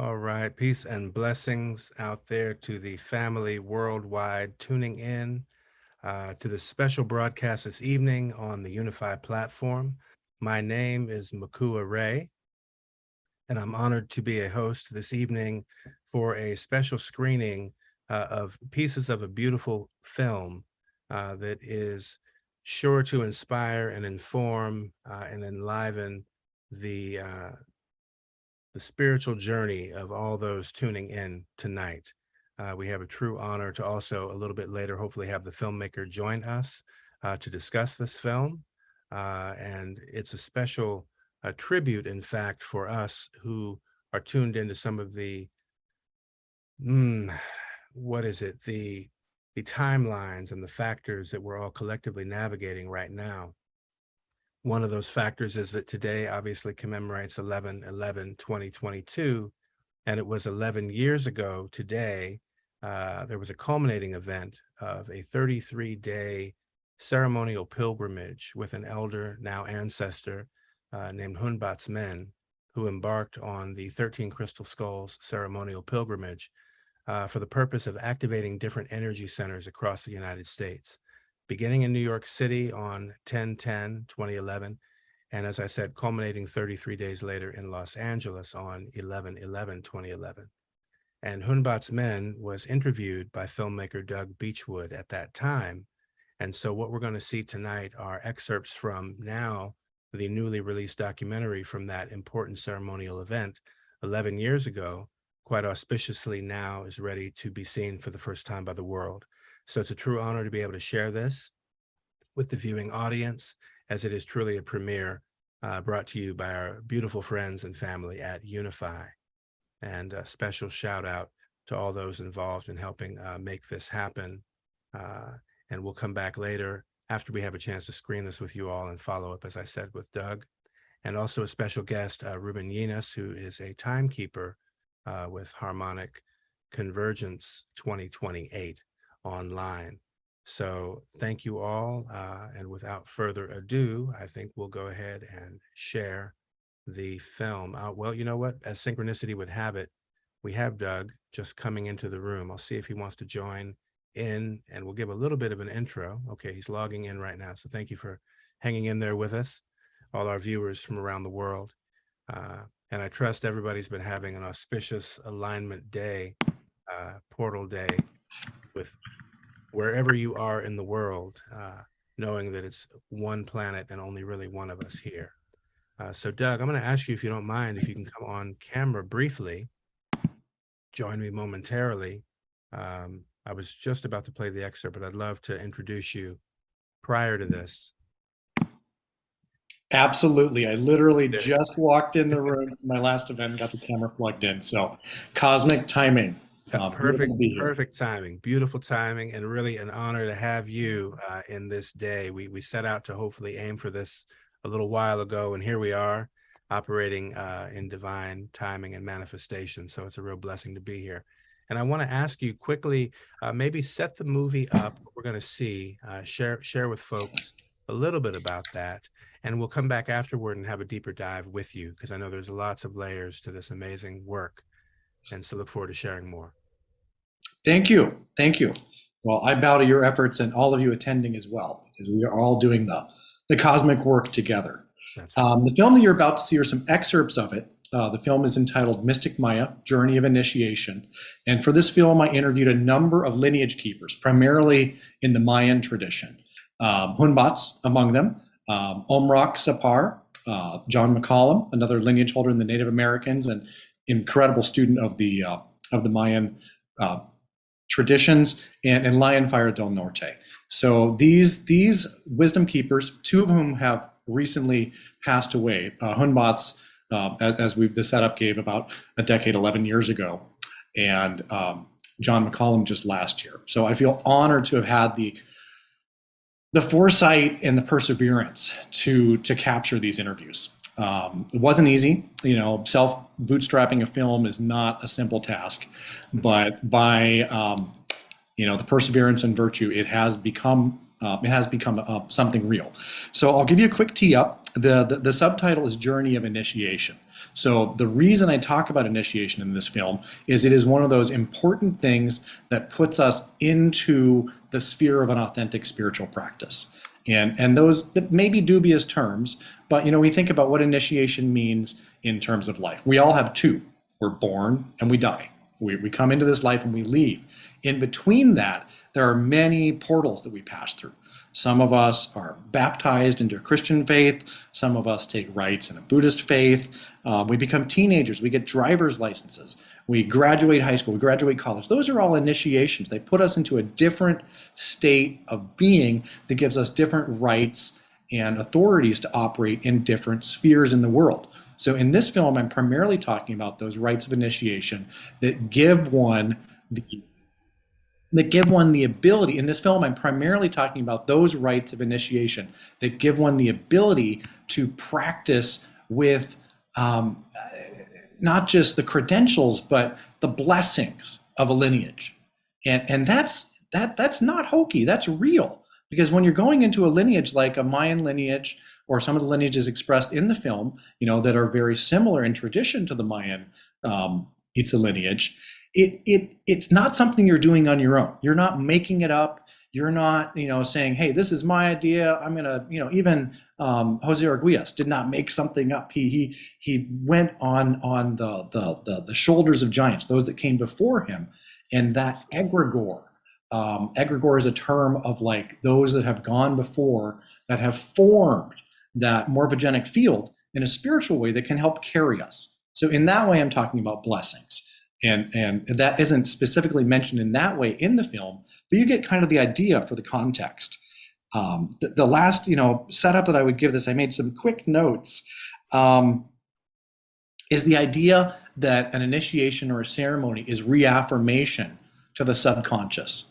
All right, peace and blessings out there to the family worldwide tuning in to the special broadcast this evening on the Unified platform. My name is Makua Ray, and I'm honored to be a host this evening for a special screening of pieces of a beautiful film that is sure to inspire and inform and enliven the spiritual journey of all those tuning in tonight. We have a true honor to also, a little bit later, hopefully have the filmmaker join us to discuss this film. And it's a special tribute, in fact, for us who are tuned into some of the, what is it, the timelines and the factors that we're all collectively navigating right now. One of those factors is that today obviously commemorates 11/11/2022, and it was 11 years ago today, there was a culminating event of a 33-day ceremonial pilgrimage with an elder, now ancestor, named Hunbatz Men, who embarked on the 13 Crystal Skulls Ceremonial Pilgrimage for the purpose of activating different energy centers across the United States, beginning in New York City on 10/10/2011, and as I said, culminating 33 days later in Los Angeles on 11/11/2011. And Hunbatz Men was interviewed by filmmaker Doug Beechwood at that time. And so what we're going to see tonight are excerpts from now the newly released documentary from that important ceremonial event 11 years ago, quite auspiciously now is ready to be seen for the first time by the world. So it's a true honor to be able to share this with the viewing audience, as it is truly a premiere brought to you by our beautiful friends and family at Unify. And a special shout out to all those involved in helping make this happen. And we'll come back later after we have a chance to screen this with you all and follow up, as I said, with Doug. And also a special guest, Ruben Yinas, who is a timekeeper with Harmonic Convergence 2028 online. So thank you all. And without further ado, I think we'll go ahead and share the film. Well, you know what? As synchronicity would have it, we have Doug just coming into the room. I'll see if he wants to join in, and we'll give a little bit of an intro. Okay, he's logging in right now. So thank you for hanging in there with us, all our viewers from around the world. And I trust everybody's been having an auspicious alignment day, portal day, with wherever you are in the world, knowing that it's one planet and only really one of us here. So Doug, I'm going to ask you, if you don't mind, if you can come on camera briefly, join me momentarily. I was just about to play the excerpt, but I'd love to introduce you prior to this. Absolutely. I literally just walked in the room for my last event and got the camera plugged in. So cosmic timing. Perfect timing, beautiful timing, and really an honor to have you in this day. We set out to hopefully aim for this a little while ago, and here we are operating in divine timing and manifestation. So it's a real blessing to be here. And I want to ask you quickly, maybe set the movie up, what we're going to see, share with folks a little bit about that, and we'll come back afterward and have a deeper dive with you, because I know there's lots of layers to this amazing work. And so look forward to sharing more. Thank you. Thank you. Well, I bow to your efforts and all of you attending as well, because we are all doing the cosmic work together. Right. The film that you're about to see are some excerpts of it. The film is entitled Mystic Maya, Journey of Initiation. And for this film, I interviewed a number of lineage keepers, primarily in the Mayan tradition. Hunbatz among them, Omrak Sapar, John McCollum, another lineage holder in the Native Americans and incredible student of the Mayan traditions, and Lion Fire del Norte. So these wisdom keepers, two of whom have recently passed away. Hunbatz, as the setup gave, about a decade, 11 years ago, and John McCollum just last year. So I feel honored to have had the foresight and the perseverance to capture these interviews. It wasn't easy, self-bootstrapping a film is not a simple task, but by, the perseverance and virtue, it has become It has become something real. So I'll give you a quick tee up. The subtitle is Journey of Initiation. So the reason I talk about initiation in this film is it is one of those important things that puts us into the sphere of an authentic spiritual practice. And those that may be dubious terms, but we think about what initiation means in terms of life. We all have two. We're born and we die. We come into this life and we leave. In between that, there are many portals that we pass through. Some of us are baptized into a Christian faith. Some of us take rites in a Buddhist faith. We become teenagers. We get driver's licenses. We graduate high school. We graduate college. Those are all initiations. They put us into a different state of being that gives us different rights and authorities to operate in different spheres in the world. So in this film, I'm primarily talking about those rites of initiation that give one the ability. In this film, I'm primarily talking about those rites of initiation that give one the ability to practice with not just the credentials, but the blessings of a lineage. And that's not hokey, that's real. Because when you're going into a lineage like a Mayan lineage, or some of the lineages expressed in the film, that are very similar in tradition to the Mayan Itza lineage, it's not something you're doing on your own. You're not making it up. You're not, saying, hey, this is my idea. I'm gonna, even Jose Arguelles did not make something up. He went on the shoulders of giants, those that came before him, and that egregore. Egregore is a term of like those that have gone before that have formed that morphogenic field in a spiritual way that can help carry us. So in that way, I'm talking about blessings. And that isn't specifically mentioned in that way in the film, but you get kind of the idea for the context. The last, setup that I would give this, I made some quick notes, is the idea that an initiation or a ceremony is reaffirmation to the subconscious.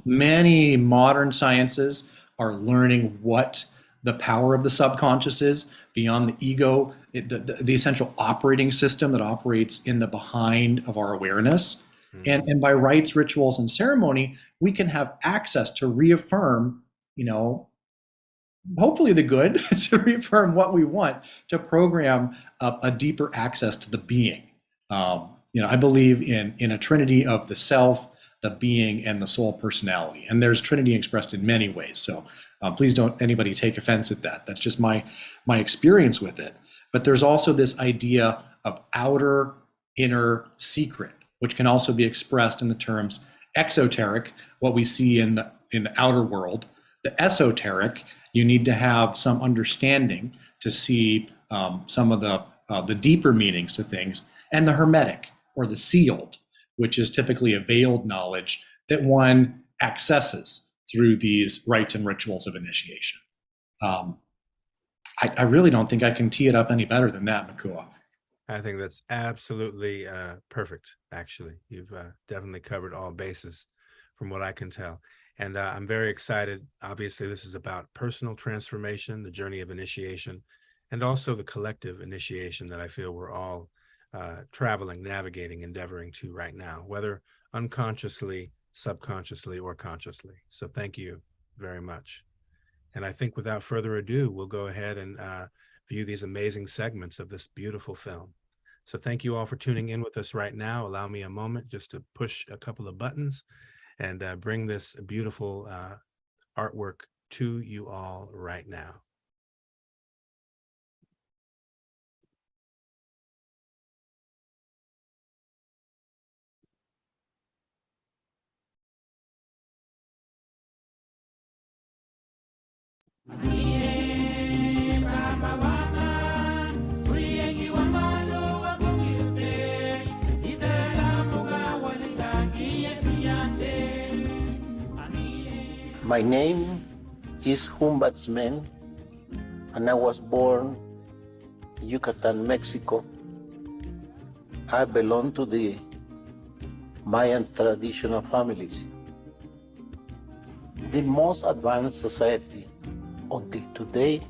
Many modern sciences are learning what the power of the subconscious is beyond the ego, the essential operating system that operates in the behind of our awareness. And by rites, rituals, and ceremony, we can have access to reaffirm, hopefully the good, to reaffirm what we want, to program a deeper access to the being. I believe in a trinity of the self, the being, and the soul personality. And there's trinity expressed in many ways. So please don't anybody take offense at that. That's just my experience with it. But there's also this idea of outer, inner, secret, which can also be expressed in the terms exoteric, what we see in the outer world. The esoteric, you need to have some understanding to see some of the deeper meanings to things. And the hermetic, or the sealed, which is typically a veiled knowledge that one accesses through these rites and rituals of initiation. I really don't think I can tee it up any better than that, Makua. I think that's absolutely perfect, actually. You've definitely covered all bases from what I can tell. And I'm very excited. Obviously, this is about personal transformation, the journey of initiation, and also the collective initiation that I feel we're all traveling, navigating, endeavoring to right now, whether unconsciously, subconsciously, or consciously. So thank you very much. And I think without further ado, we'll go ahead and view these amazing segments of this beautiful film. So thank you all for tuning in with us right now. Allow me a moment just to push a couple of buttons and bring this beautiful artwork to you all right now. My name is Hunbatz Men, and I was born in Yucatan, Mexico. I belong to the Mayan traditional families. The most advanced society until today,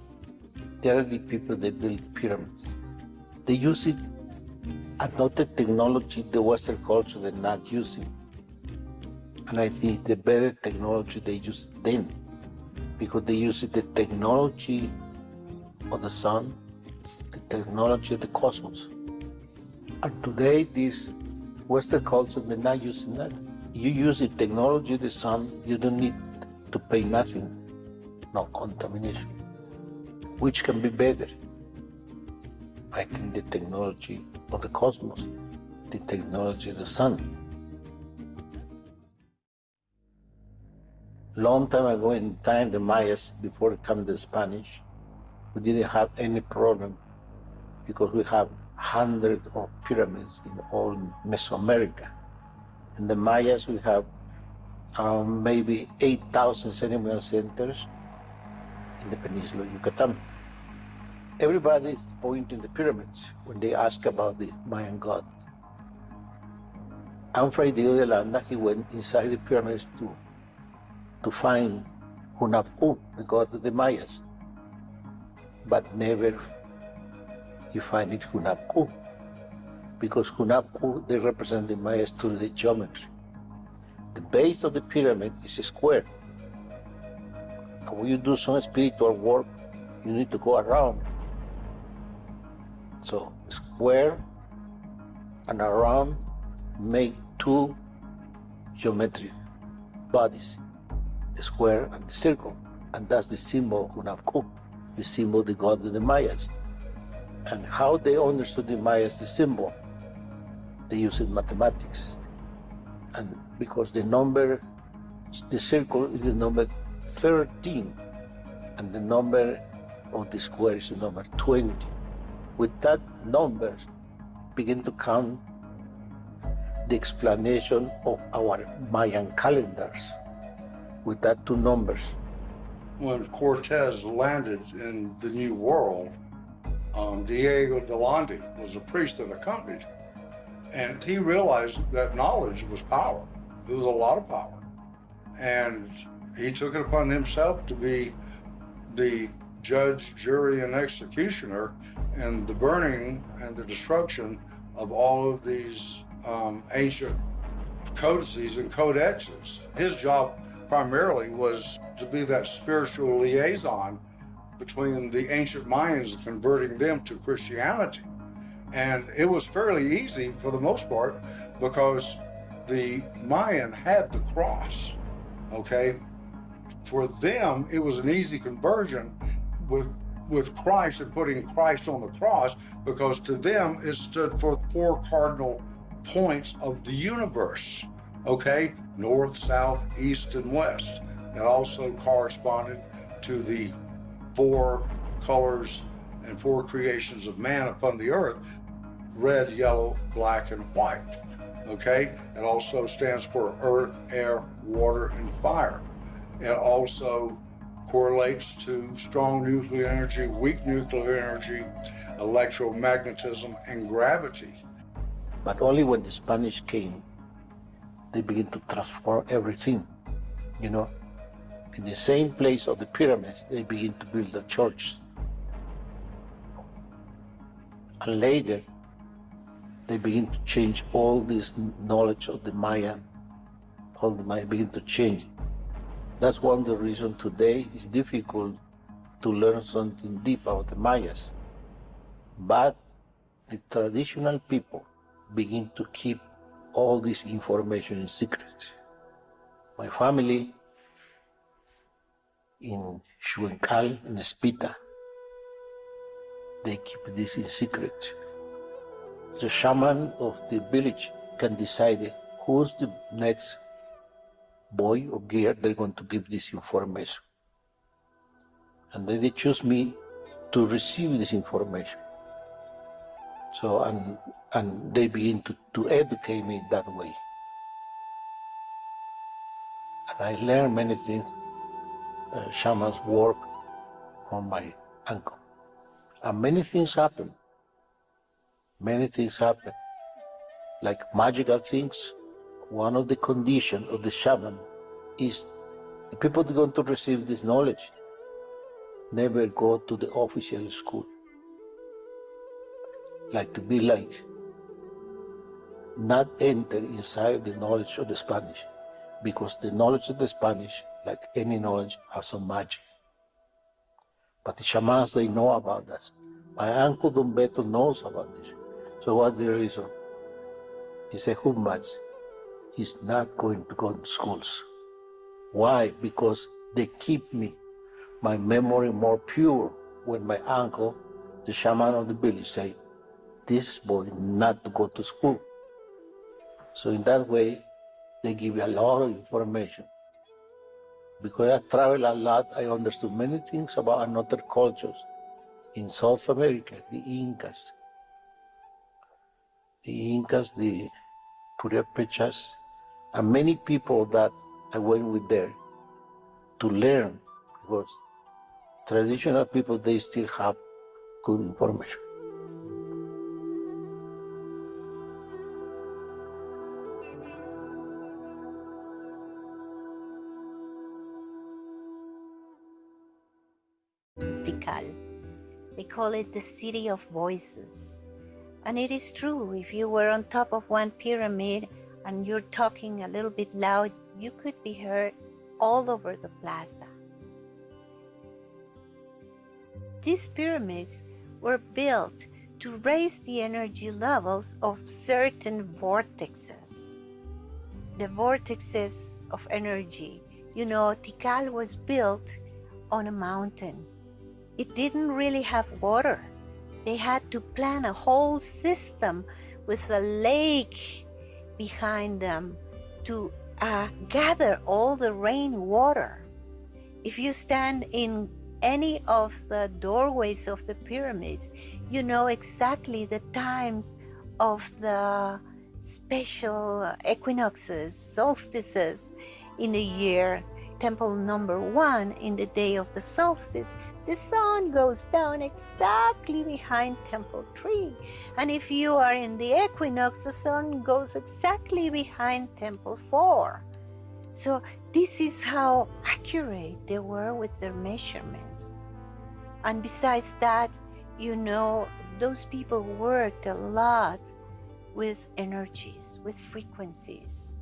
the early people that built pyramids. They use it, adopted technology the Western culture did not using. And I think the better technology they used then. because they use the technology of the sun, the technology of the cosmos. And today, these Western culture, they're not using that. You use the technology of the sun, you don't need to pay nothing, no contamination, which can be better. I think the technology of the cosmos, the technology of the sun. Long time ago in time, the Mayas, before it came the Spanish, we didn't have any problem because we have hundreds of pyramids in all Mesoamerica. In the Mayas, we have maybe 8,000 ceremonial centers in the peninsula of Yucatan. Everybody is pointing the pyramids when they ask about the Mayan god. And Fray Diego de Landa, he went inside the pyramids to find Hunabku, the god of the Mayas. But never you find it Hunabku, because Hunabku, they represent the Mayas through the geometry. The base of the pyramid is a square. And when you do some spiritual work, you need to go around. So square and around make two geometric bodies, the square and the circle. And that's the symbol of Hunabku, the symbol of the god of the Mayas. And how they understood the Mayas, the symbol, they use in mathematics. And because the number, the circle is the number 13, and the number of the square is the number 20. With that number, begin to count the explanation of our Mayan calendars, with that two numbers. When Cortez landed in the New World, Diego de Landa was a priest that accompanied him. And he realized that knowledge was power. It was a lot of power. And he took it upon himself to be the judge, jury, and executioner in the burning and the destruction of all of these ancient codices and codexes. His job primarily was to be that spiritual liaison between the ancient Mayans and converting them to Christianity. And it was fairly easy for the most part because the Mayan had the cross, okay? For them, it was an easy conversion with Christ and putting Christ on the cross, because to them it stood for 4 cardinal points of the universe, okay? North, south, east, and west. It also corresponded to the 4 colors and 4 creations of man upon the earth: red, yellow, black, and white, okay? It also stands for earth, air, water, and fire. It also correlates to strong nuclear energy, weak nuclear energy, electromagnetism, and gravity. But only when the Spanish came, they began to transform everything, you know? In the same place of the pyramids, they begin to build the churches. And later, they begin to change all this knowledge of the Maya. All the Maya begin to change. That's one of the reasons today it's difficult to learn something deep about the Mayas. But the traditional people begin to keep all this information in secret. My family in Xuencal, in Espita, they keep this in secret. The shaman of the village can decide who's the next boy or girl they're going to give this information. And then they choose me to receive this information. So, and they begin to educate me that way. And I learned many things, shaman's work from my uncle. And many things happen. Many things happen, like magical things. One of the conditions of the shaman is the people that are going to receive this knowledge never go to the official school. Like to be like, not enter inside the knowledge of the Spanish, because the knowledge of the Spanish like any knowledge, have some magic. But the shamans, they know about that. My uncle Don Beto knows about this. So what's the reason? He said, Hunbatz, he's not going to go to schools. Why? Because they keep my memory more pure when my uncle, the shaman of the village, say, this boy not to go to school. So in that way, they give you a lot of information. Because I travel a lot, I understood many things about another cultures. In South America, the Incas, the Purépechas, and many people that I went with there to learn, because traditional people, they still have good information. Tikal. They call it the city of voices. And it is true, if you were on top of one pyramid and you're talking a little bit loud, you could be heard all over the plaza. These pyramids were built to raise the energy levels of certain vortexes. The vortexes of energy. You know, Tikal was built on a mountain. It didn't really have water. They had to plan a whole system with a lake behind them to gather all the rainwater. If you stand in any of the doorways of the pyramids, you know exactly the times of the special equinoxes, solstices in the year. Temple number 1, in the day of the solstice, the sun goes down exactly behind temple 3. And if you are in the equinox, the sun goes exactly behind temple 4. So this is how accurate they were with their measurements. And besides that, you know, those people worked a lot with energies, with frequencies.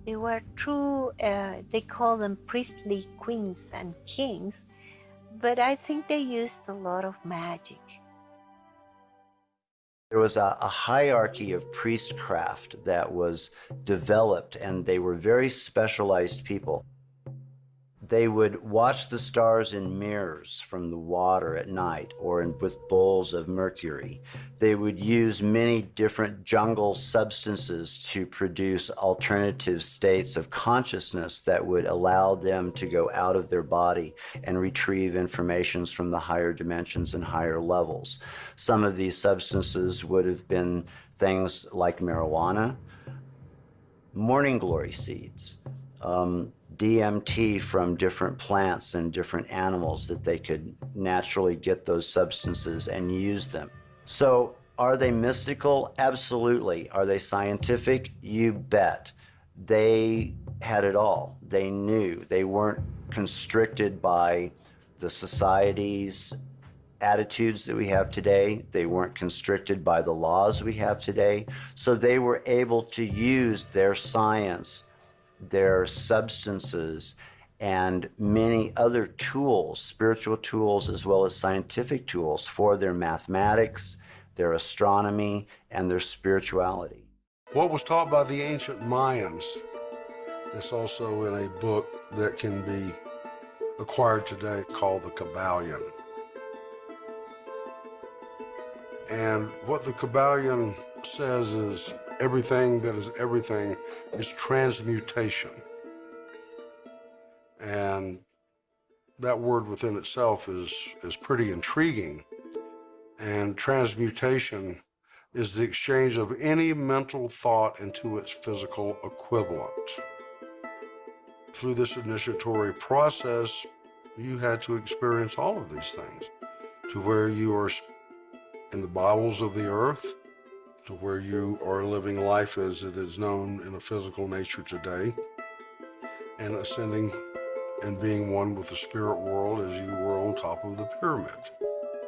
They were true, they call them priestly queens and kings, but I think they used a lot of magic. There was a hierarchy of priestcraft that was developed, and they were very specialized people. They would watch the stars in mirrors from the water at night or with bowls of mercury. They would use many different jungle substances to produce alternative states of consciousness that would allow them to go out of their body and retrieve information from the higher dimensions and higher levels. Some of these substances would have been things like marijuana, morning glory seeds, DMT from different plants and different animals, that they could naturally get those substances and use them. So are they mystical? Absolutely. Are they scientific? You bet. They had it all. They knew. They weren't constricted by the society's attitudes that we have today. They weren't constricted by the laws we have today. So they were able to use their science, their substances, and many other tools, spiritual tools as well as scientific tools, for their mathematics, their astronomy, and their spirituality. What was taught by the ancient Mayans is also in a book that can be acquired today called the Kabbalion. And what the Kabbalion says is everything that is everything is transmutation. And that word within itself is pretty intriguing. And transmutation is the exchange of any mental thought into its physical equivalent. Through this initiatory process, you had to experience all of these things, to where you are in the bowels of the earth, to where you are living life as it is known in a physical nature today, and ascending and being one with the spirit world as you were on top of the pyramid.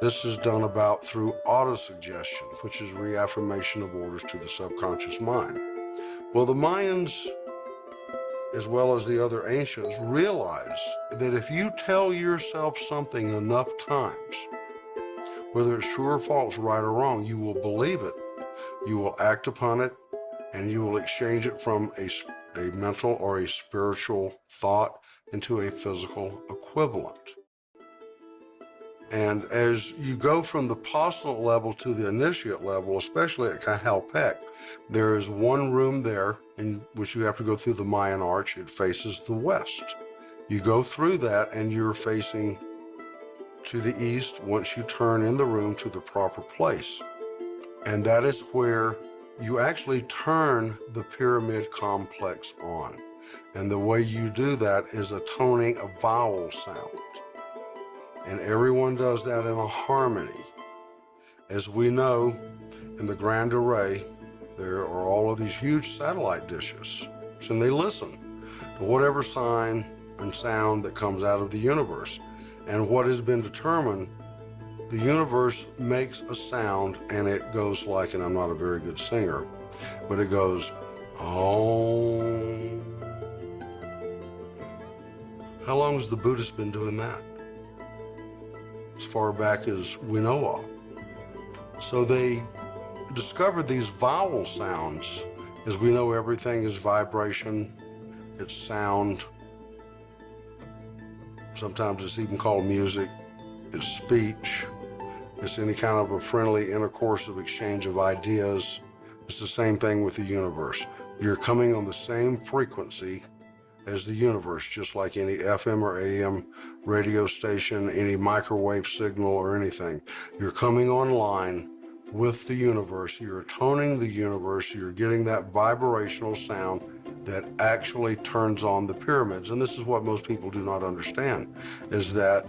This is done about through autosuggestion, which is reaffirmation of orders to the subconscious mind. Well, the Mayans as well as the other ancients, realized that if you tell yourself something enough times, whether it's true or false, right or wrong, you will believe it, you will act upon it, and you will exchange it from a mental or a spiritual thought into a physical equivalent. And as you go from the postulant level to the initiate level, especially at Cajalpec, there is one room there in which you have to go through the Mayan arch. It faces the west. You go through that and you're facing to the east once you turn in the room to the proper place. And that is where you actually turn the pyramid complex on. And the way you do that is a toning of vowel sound. And everyone does that in a harmony. As we know, in the Grand Array, there are all of these huge satellite dishes, and they listen to whatever sign and sound that comes out of the universe. And what has been determined, the universe makes a sound, and it goes like, and I'm not a very good singer, but it goes, oh. How long has the Buddhist been doing that? As far back as we know of. So they discovered these vowel sounds. As we know, everything is vibration, it's sound. Sometimes it's even called music, it's speech, it's any kind of a friendly intercourse of exchange of ideas. It's the same thing with the universe. You're coming on the same frequency as the universe, just like any FM or AM radio station, any microwave signal or anything. You're coming online with the universe, you're toning the universe, you're getting that vibrational sound that actually turns on the pyramids. And this is what most people do not understand, is that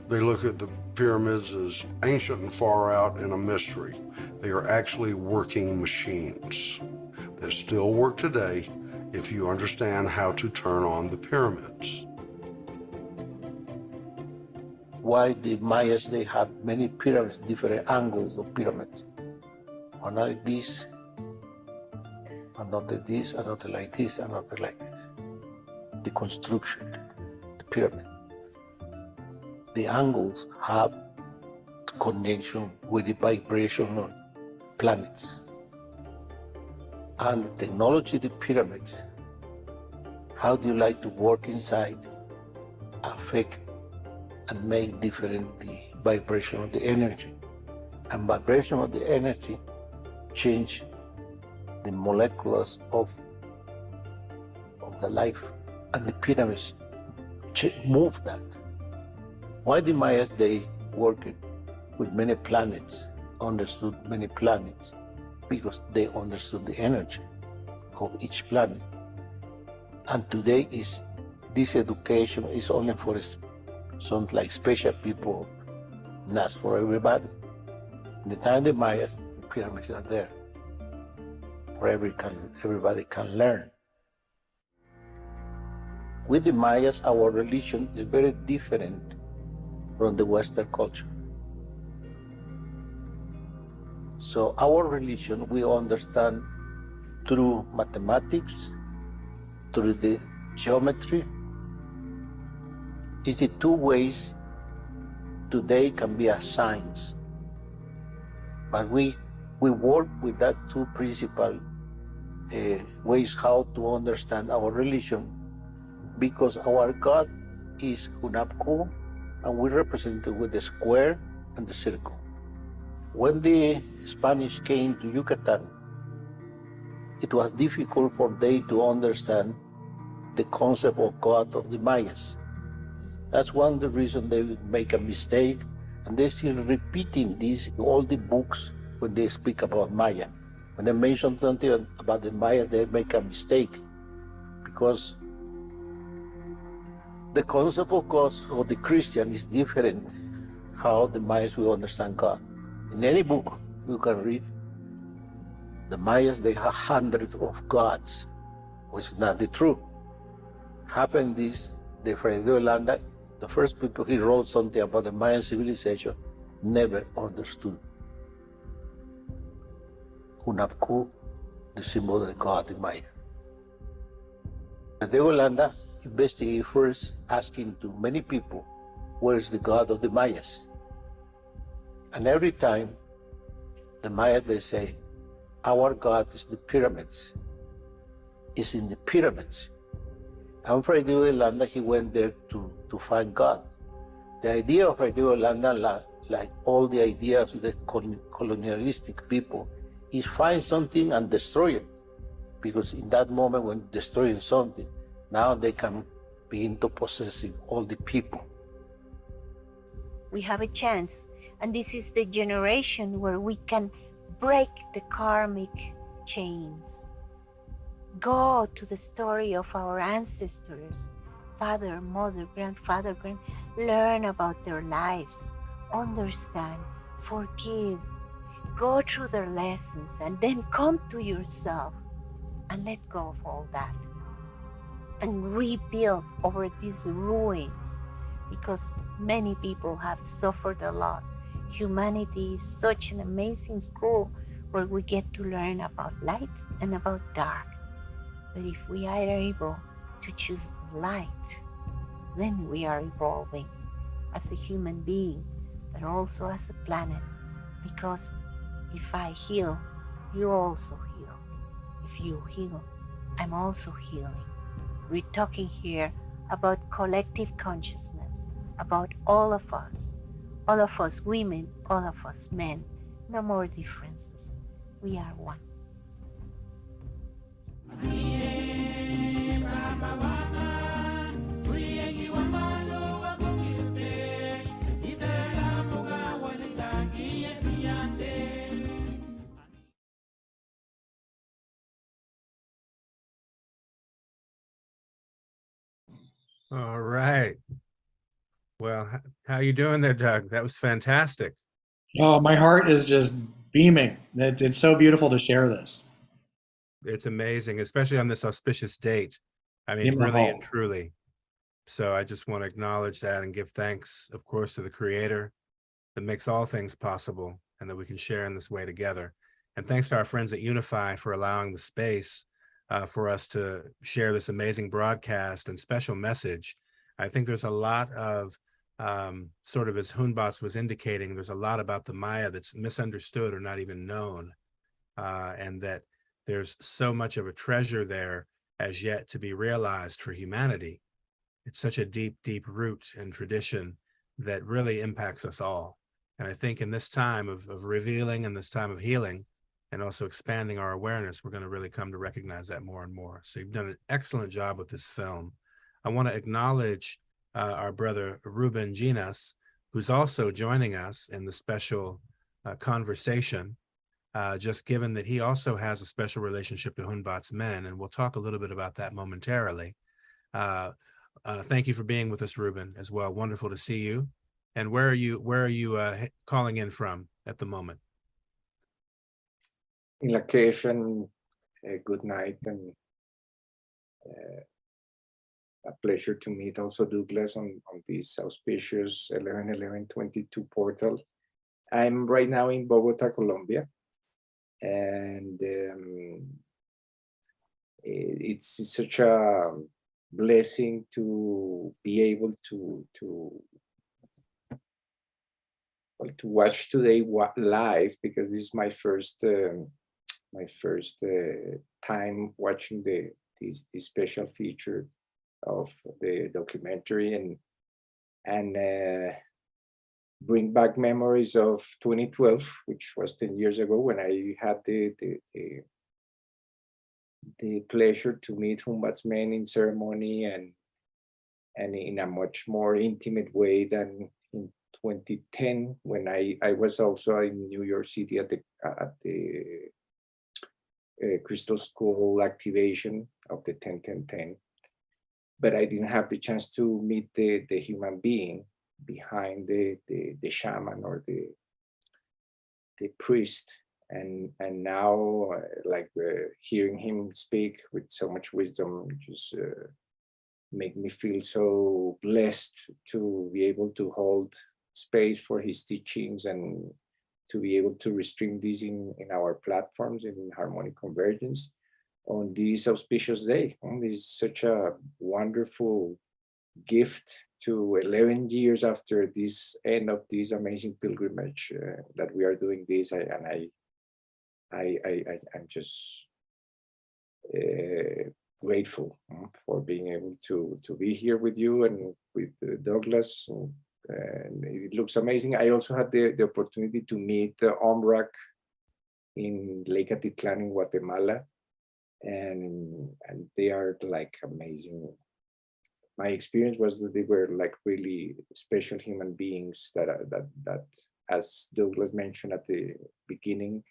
they look at the pyramids as ancient and far out and a mystery. They are actually working machines that still work today if you understand how to turn on the pyramids. Why the Mayas, they have many pyramids, different angles of pyramids. One like this, another this, another like this, another like this. The construction, the pyramid. The angles have connection with the vibration of planets. And the technology of the pyramids, how do you like to work inside, affect and make different the vibration of the energy. And vibration of the energy change the molecules of the life. And the pyramids move that. Why the Mayas, they worked with many planets, understood many planets, because they understood the energy of each planet. And today this education is only for some like special people, not for everybody. In the time of the Mayas, the pyramids are there, for everybody can learn. With the Mayas, our religion is very different from the Western culture. So our religion, we understand through mathematics, through the geometry. It's the two ways today can be a science. But we work with that two principal ways how to understand our religion, because our God is Hunabku, and we represent it with the square and the circle. When the Spanish came to Yucatan, it was difficult for them to understand the concept of God of the Mayas. That's one of the reasons they make a mistake, and they're still repeating this in all the books when they speak about Maya. When they mention something about the Maya, they make a mistake, because the concept of God for the Christian is different how the Mayas will understand God. In any book you can read, the Mayas, they have hundreds of gods, which is not the truth. Happened this, the Fray de Holanda, the first people he wrote something about the Mayan civilization, never understood Hunabku, the symbol of the god in Maya. De Holanda investigated first, asking to many people, where is the god of the Mayas? And every time, the Mayas, they say, our god is the pyramids. It's in the pyramids. And Fray de Holanda, he went there to find God. The idea of Fray de Holanda, like all the ideas of the colonialistic people, is find something and destroy it. Because in that moment when destroying something, now they can begin to possess all the people. We have a chance, and this is the generation where we can break the karmic chains. Go to the story of our ancestors, father, mother, grandfather, learn about their lives, understand, forgive, go through their lessons, and then come to yourself and let go of all that and rebuild over these ruins, because many people have suffered a lot. Humanity is such an amazing school where we get to learn about light and about dark. But if we are able to choose light, then we are evolving as a human being, but also as a planet. Because if I heal, you also heal. If you heal, I'm also healing. We're talking here about collective consciousness, about all of us women, all of us men. No more differences. We are one. All right. Well, how you doing there, Doug? That was fantastic. Oh, my heart is just beaming. It's so beautiful to share this. It's amazing, especially on this auspicious date. I mean, In my really home. and truly. So I just want to acknowledge that and give thanks, of course, to the Creator that makes all things possible and that we can share in this way together. And thanks to our friends at Unify for allowing the space for us to share this amazing broadcast and special message. I think there's a lot of, sort of as Hunbatz was indicating, there's a lot about the Maya that's misunderstood or not even known, and that there's so much of a treasure there as yet to be realized for humanity. It's such a deep, deep root and tradition that really impacts us all. And I think in this time of revealing and this time of healing and also expanding our awareness, we're going to really come to recognize that more and more. So you've done an excellent job with this film. I want to acknowledge our brother Ruben Ginas, who's also joining us in the special conversation, just given that he also has a special relationship to Hunbatz Men, and we'll talk a little bit about that momentarily. Thank you for being with us, Ruben, as well. Wonderful to see you. And where are you calling in from at the moment? In location, good night, and a pleasure to meet also Douglas on this auspicious 11/11/22 portal. I'm right now in Bogota, Colombia, and it's such a blessing to be able to watch today live, because this is my first time watching this special feature of the documentary, and bring back memories of 2012, which was 10 years ago, when I had the pleasure to meet Hunbatz Men in ceremony and in a much more intimate way than in 2010, when I was also in New York City at the Crystal Skull activation of the 10-10-10. But I didn't have the chance to meet the human being behind the shaman or the priest. And now, hearing him speak with so much wisdom just make me feel so blessed to be able to hold space for his teachings and to be able to restream these in our platforms in Harmonic Convergence. on this auspicious day. This is such a wonderful gift to 11 years after this end of this amazing pilgrimage that we are doing this. I'm just grateful for being able to be here with you and with Douglas. And it looks amazing. I also had the opportunity to meet embarked in Lake Atitlan in Guatemala, and they are like amazing. My experience was that they were like really special human beings that as Douglas mentioned at the beginning,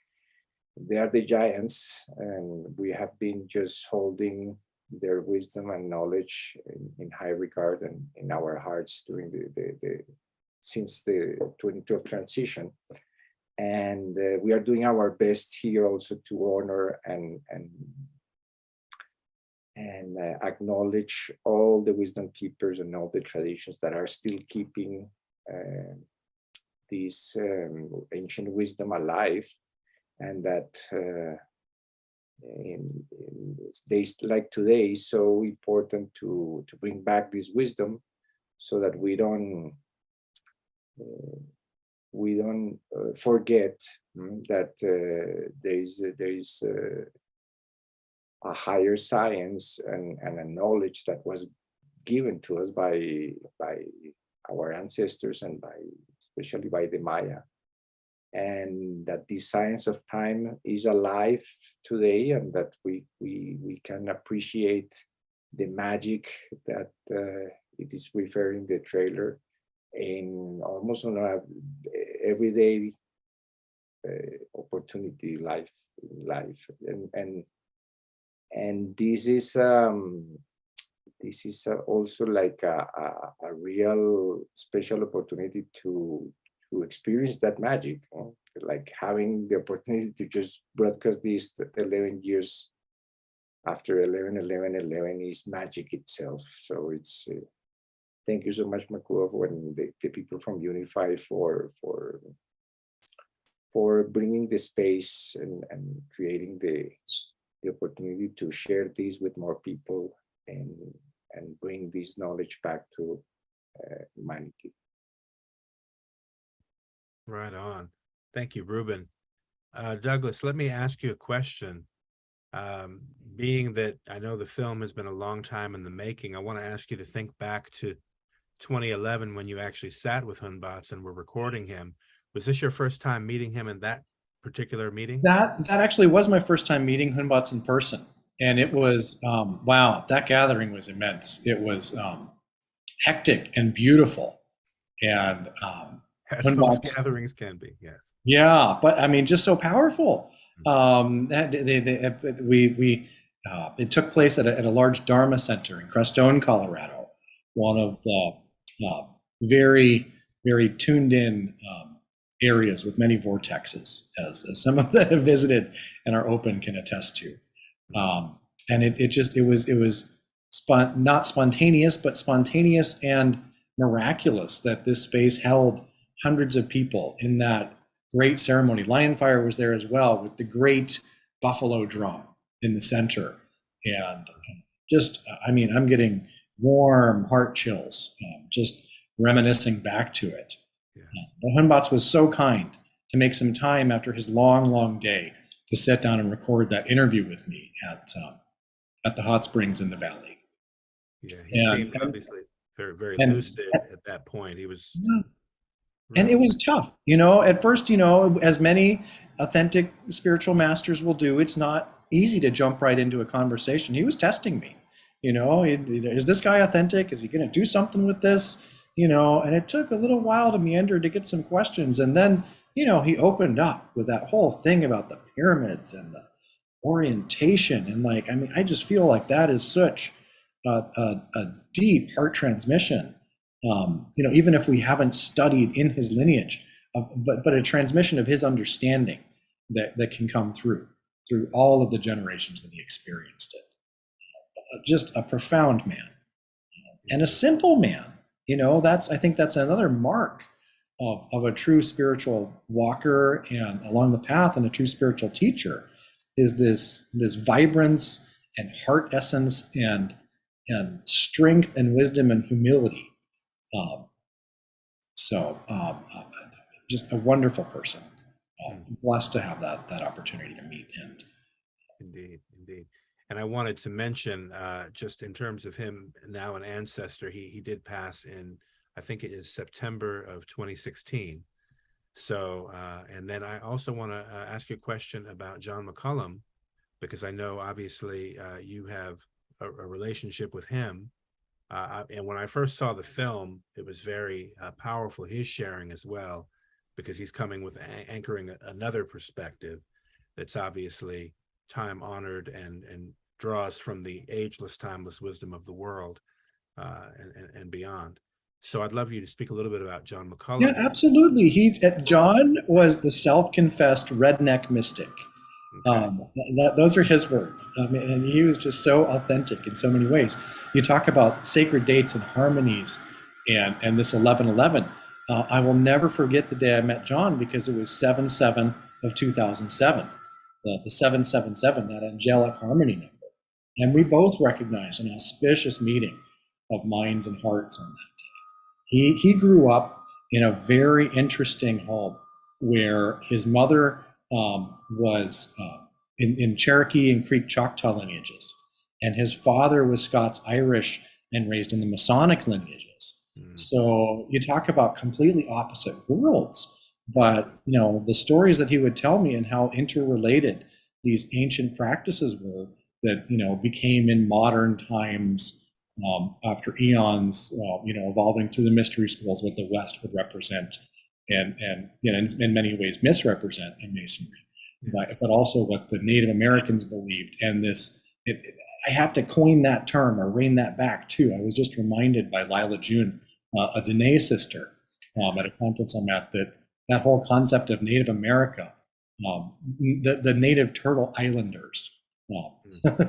they are the giants, and we have been just holding their wisdom and knowledge in high regard and in our hearts during since the 2012 transition. And we are doing our best here also to honor and acknowledge all the wisdom keepers and all the traditions that are still keeping this ancient wisdom alive, and that in days like today is so important to bring back this wisdom, so that we don't forget that there is a higher science and a knowledge that was given to us by our ancestors and especially by the Maya, and that the science of time is alive today, and that we can appreciate the magic that it is referring the trailer in almost on a everyday opportunity life, and this is also like a real special opportunity to experience that magic, like having the opportunity to just broadcast this 11 years after 11/11/11 is magic itself. So it's thank you so much, Makua, and the people from Unify for bringing the space and creating the opportunity to share this with more people and bring this knowledge back to humanity. Right on. Thank you, Ruben. Douglas, let me ask you a question. Being that I know the film has been a long time in the making, I want to ask you to think back to 2011 when you actually sat with Hunbatz and were recording him. Was this your first time meeting him in that particular meeting? That actually was my first time meeting Hunbatz in person. And it was, wow, that gathering was immense. It was hectic and beautiful. And as most gatherings can be, yes. Yeah, but I mean, just so powerful. It took place at a large Dharma center in Crestone, Colorado, one of the very, very tuned in areas with many vortexes, as some of that have visited and are open can attest to. And it was not spontaneous, but spontaneous and miraculous that this space held hundreds of people in that great ceremony. Lion Fire was there as well, with the great buffalo drum in the center. And just, I mean, I'm getting warm heart chills, just reminiscing back to it. Yeah. Hunbatz was so kind to make some time after his long, long day to sit down and record that interview with me at the hot springs in the valley. Yeah, he seemed obviously very, very lucid at that point. He was... And it was tough, you know, at first, you know, as many authentic spiritual masters will do, it's not easy to jump right into a conversation. He was testing me, you know, is this guy authentic? Is he going to do something with this? You know, and it took a little while to meander to get some questions. And then, you know, he opened up with that whole thing about the pyramids and the orientation. And like, I mean, I just feel like that is such a deep heart transmission. You know, even if we haven't studied in his lineage, but a transmission of his understanding that can come through all of the generations that he experienced it. Just a profound man and a simple man. You know, I think that's another mark of a true spiritual walker and along the path, and a true spiritual teacher, is this vibrance and heart essence and strength and wisdom and humility. Um, just a wonderful person. Blessed to have that opportunity to meet him. Indeed, indeed. And I wanted to mention, just in terms of him now an ancestor, he did pass in, I think it is September of 2016. So, and then I also want to ask you a question about John McCullum, because I know obviously you have a relationship with him. And when I first saw the film, it was very powerful, his sharing as well, because he's coming with anchoring another perspective that's obviously time honored and draws from the ageless, timeless wisdom of the world and beyond. So I'd love you to speak a little bit about John McCullum. Yeah, absolutely. John was the self-confessed redneck mystic. Okay. Those are his words. I mean, and he was just so authentic in so many ways. You talk about sacred dates and harmonies and this 1111. I will never forget the day I met John, because it was 7/7 of 2007, the 777, that angelic harmony number. And we both recognized an auspicious meeting of minds and hearts on that day. He grew up in a very interesting home where his mother was in Cherokee and Creek Choctaw lineages, and his father was Scots-Irish and raised in the Masonic lineages. So you talk about completely opposite worlds, but the stories that he would tell me and how interrelated these ancient practices were that became in modern times, after eons, evolving through the mystery schools, what the West would represent and in many ways misrepresent in Masonry, but also what the Native Americans believed. And I have to coin that term or rein that back too. I was just reminded by Lila June, a Dene sister, at a conference I'm at, that whole concept of Native America, the Native Turtle Islanders,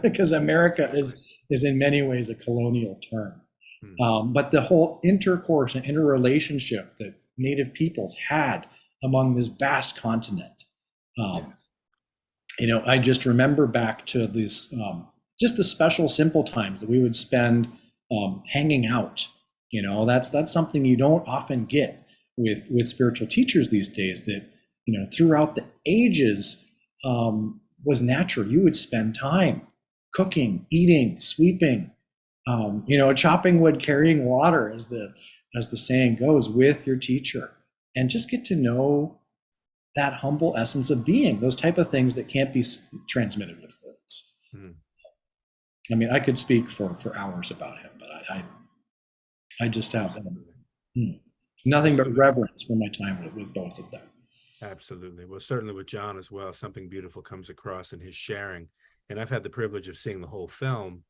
because America is in many ways a colonial term. But the whole intercourse and interrelationship that Native peoples had among this vast continent. I just remember back to this, just the special, simple times that we would spend hanging out. That's something you don't often get with spiritual teachers these days, that, throughout the ages was natural. You would spend time cooking, eating, sweeping, chopping wood, carrying water, as the saying goes, with your teacher, and just get to know that humble essence of being, those type of things that can't be transmitted with words. I mean, I could speak for hours about him, but I just have nothing but reverence for my time with both of them. Absolutely. Well, certainly with John as well, something beautiful comes across in his sharing. And I've had the privilege of seeing the whole film,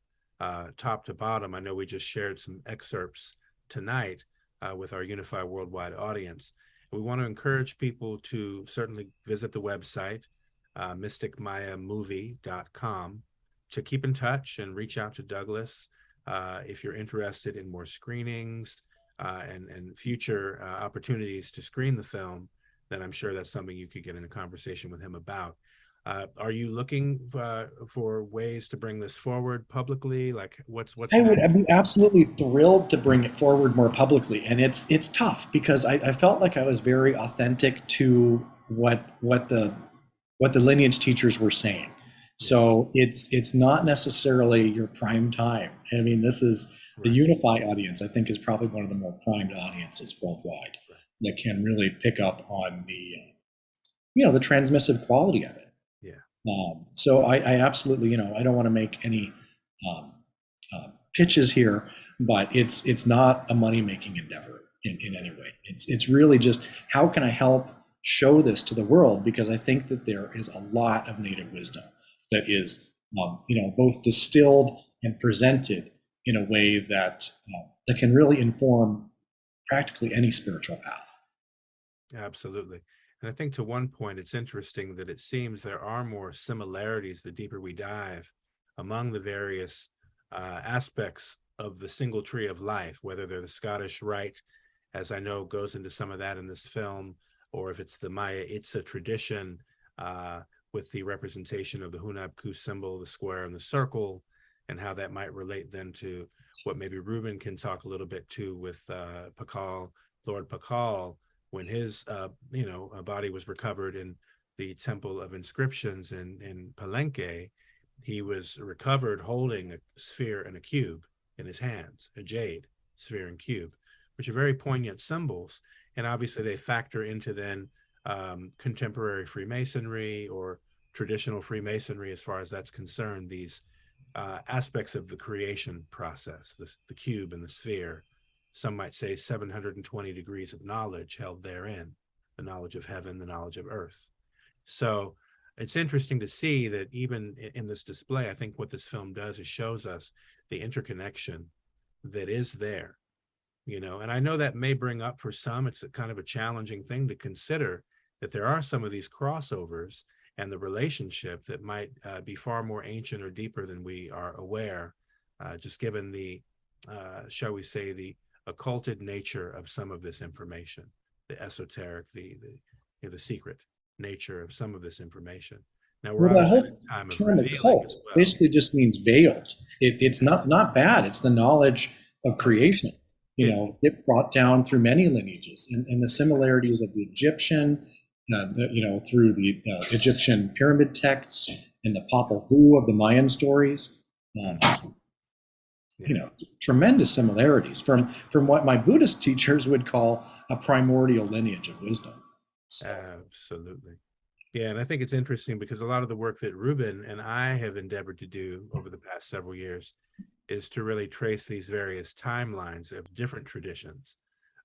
top to bottom. I know we just shared some excerpts tonight with our unified worldwide audience. We want to encourage people to certainly visit the website, mysticmayamovie.com, to keep in touch and reach out to Douglas if you're interested in more screenings and future opportunities to screen the film. Then I'm sure that's something you could get in a conversation with him about. Are you looking for ways to bring this forward publicly? Like what's I'd be absolutely thrilled to bring it forward more publicly. And it's tough, because I felt like I was very authentic to what the lineage teachers were saying. So it's not necessarily your prime time. I mean, this is the Unify audience, I think, is probably one of the more primed audiences worldwide that can really pick up on the transmissive quality of it. So I absolutely, I don't want to make any pitches here, but it's not a money-making endeavor in any way. It's really just, how can I help show this to the world? Because I think that there is a lot of Native wisdom that is, both distilled and presented in a way that can really inform practically any spiritual path. Absolutely. And I think to one point, it's interesting that it seems there are more similarities the deeper we dive among the various aspects of the single tree of life, whether they're the Scottish Rite, as I know goes into some of that in this film, or if it's the Maya Itza tradition, with the representation of the Hunabku symbol, the square and the circle, and how that might relate then to what maybe Ruben can talk a little bit to with Pakal, Lord Pakal, when his body was recovered in the Temple of Inscriptions in Palenque. He was recovered holding a sphere and a cube in his hands, a jade sphere and cube, which are very poignant symbols. And obviously they factor into then contemporary Freemasonry or traditional Freemasonry, as far as that's concerned, these aspects of the creation process, the cube and the sphere. Some might say 720 degrees of knowledge held therein, the knowledge of heaven, the knowledge of earth. So it's interesting to see that even in this display, I think what this film does is shows us the interconnection that is there, and I know that may bring up for some, it's a kind of a challenging thing to consider, that there are some of these crossovers and the relationship that might be far more ancient or deeper than we are aware, just given the, shall we say, the occulted nature of some of this information, the esoteric, the secret nature of some of this information. Now we're obviously in a time of revealing as well. Basically just means veiled. It's not bad. It's the knowledge of creation, it brought down through many lineages, and the similarities of the Egyptian, through the Egyptian pyramid texts and the Popol Vuh of the Mayan stories. Tremendous similarities from what my Buddhist teachers would call a primordial lineage of wisdom. So. Absolutely. Yeah, and I think it's interesting because a lot of the work that Ruben and I have endeavored to do over the past several years is to really trace these various timelines of different traditions,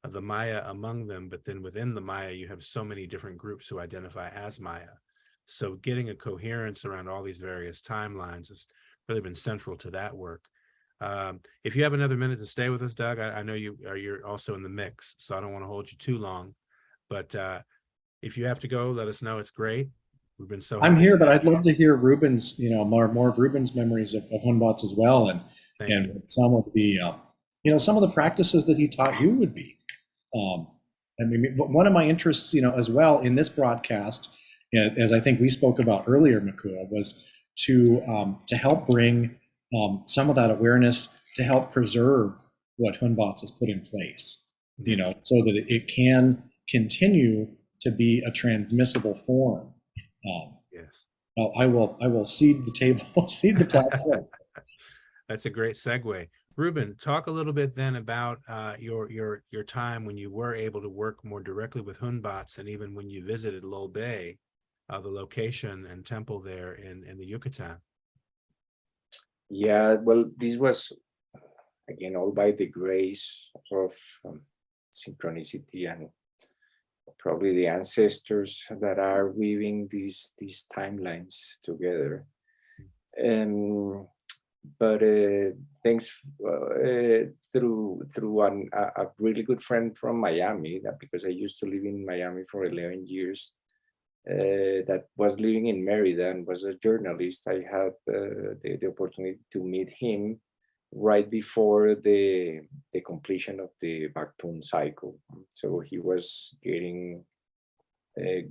of the Maya among them, but then within the Maya, you have so many different groups who identify as Maya. So getting a coherence around all these various timelines has really been central to that work. If you have another minute to stay with us, Doug, I know you're also in the mix, so I don't want to hold you too long, but if you have to go, let us know. It's great. We've been so. I'm here, but I'd love to hear Ruben's, more of Ruben's memories of Hunbatz as well, and some of the, some of the practices that he taught you would be. One of my interests, as well in this broadcast, as I think we spoke about earlier, Makua, was to help bring some of that awareness to help preserve what Hunbatz has put in place, so that it can continue to be a transmissible form. Yes. Well, I will cede the table, cede the platform. That's a great segue. Ruben, talk a little bit then about your time when you were able to work more directly with Hunbatz, and even when you visited Lol Bay, the location and temple there in the Yucatan. Yeah, well, this was, again, all by the grace of synchronicity and probably the ancestors that are weaving these timelines together. But thanks through a really good friend from Miami, because I used to live in Miami for 11 years, that was living in Merida and was a journalist. I had the opportunity to meet him right before the completion of the Baktun cycle. So he was getting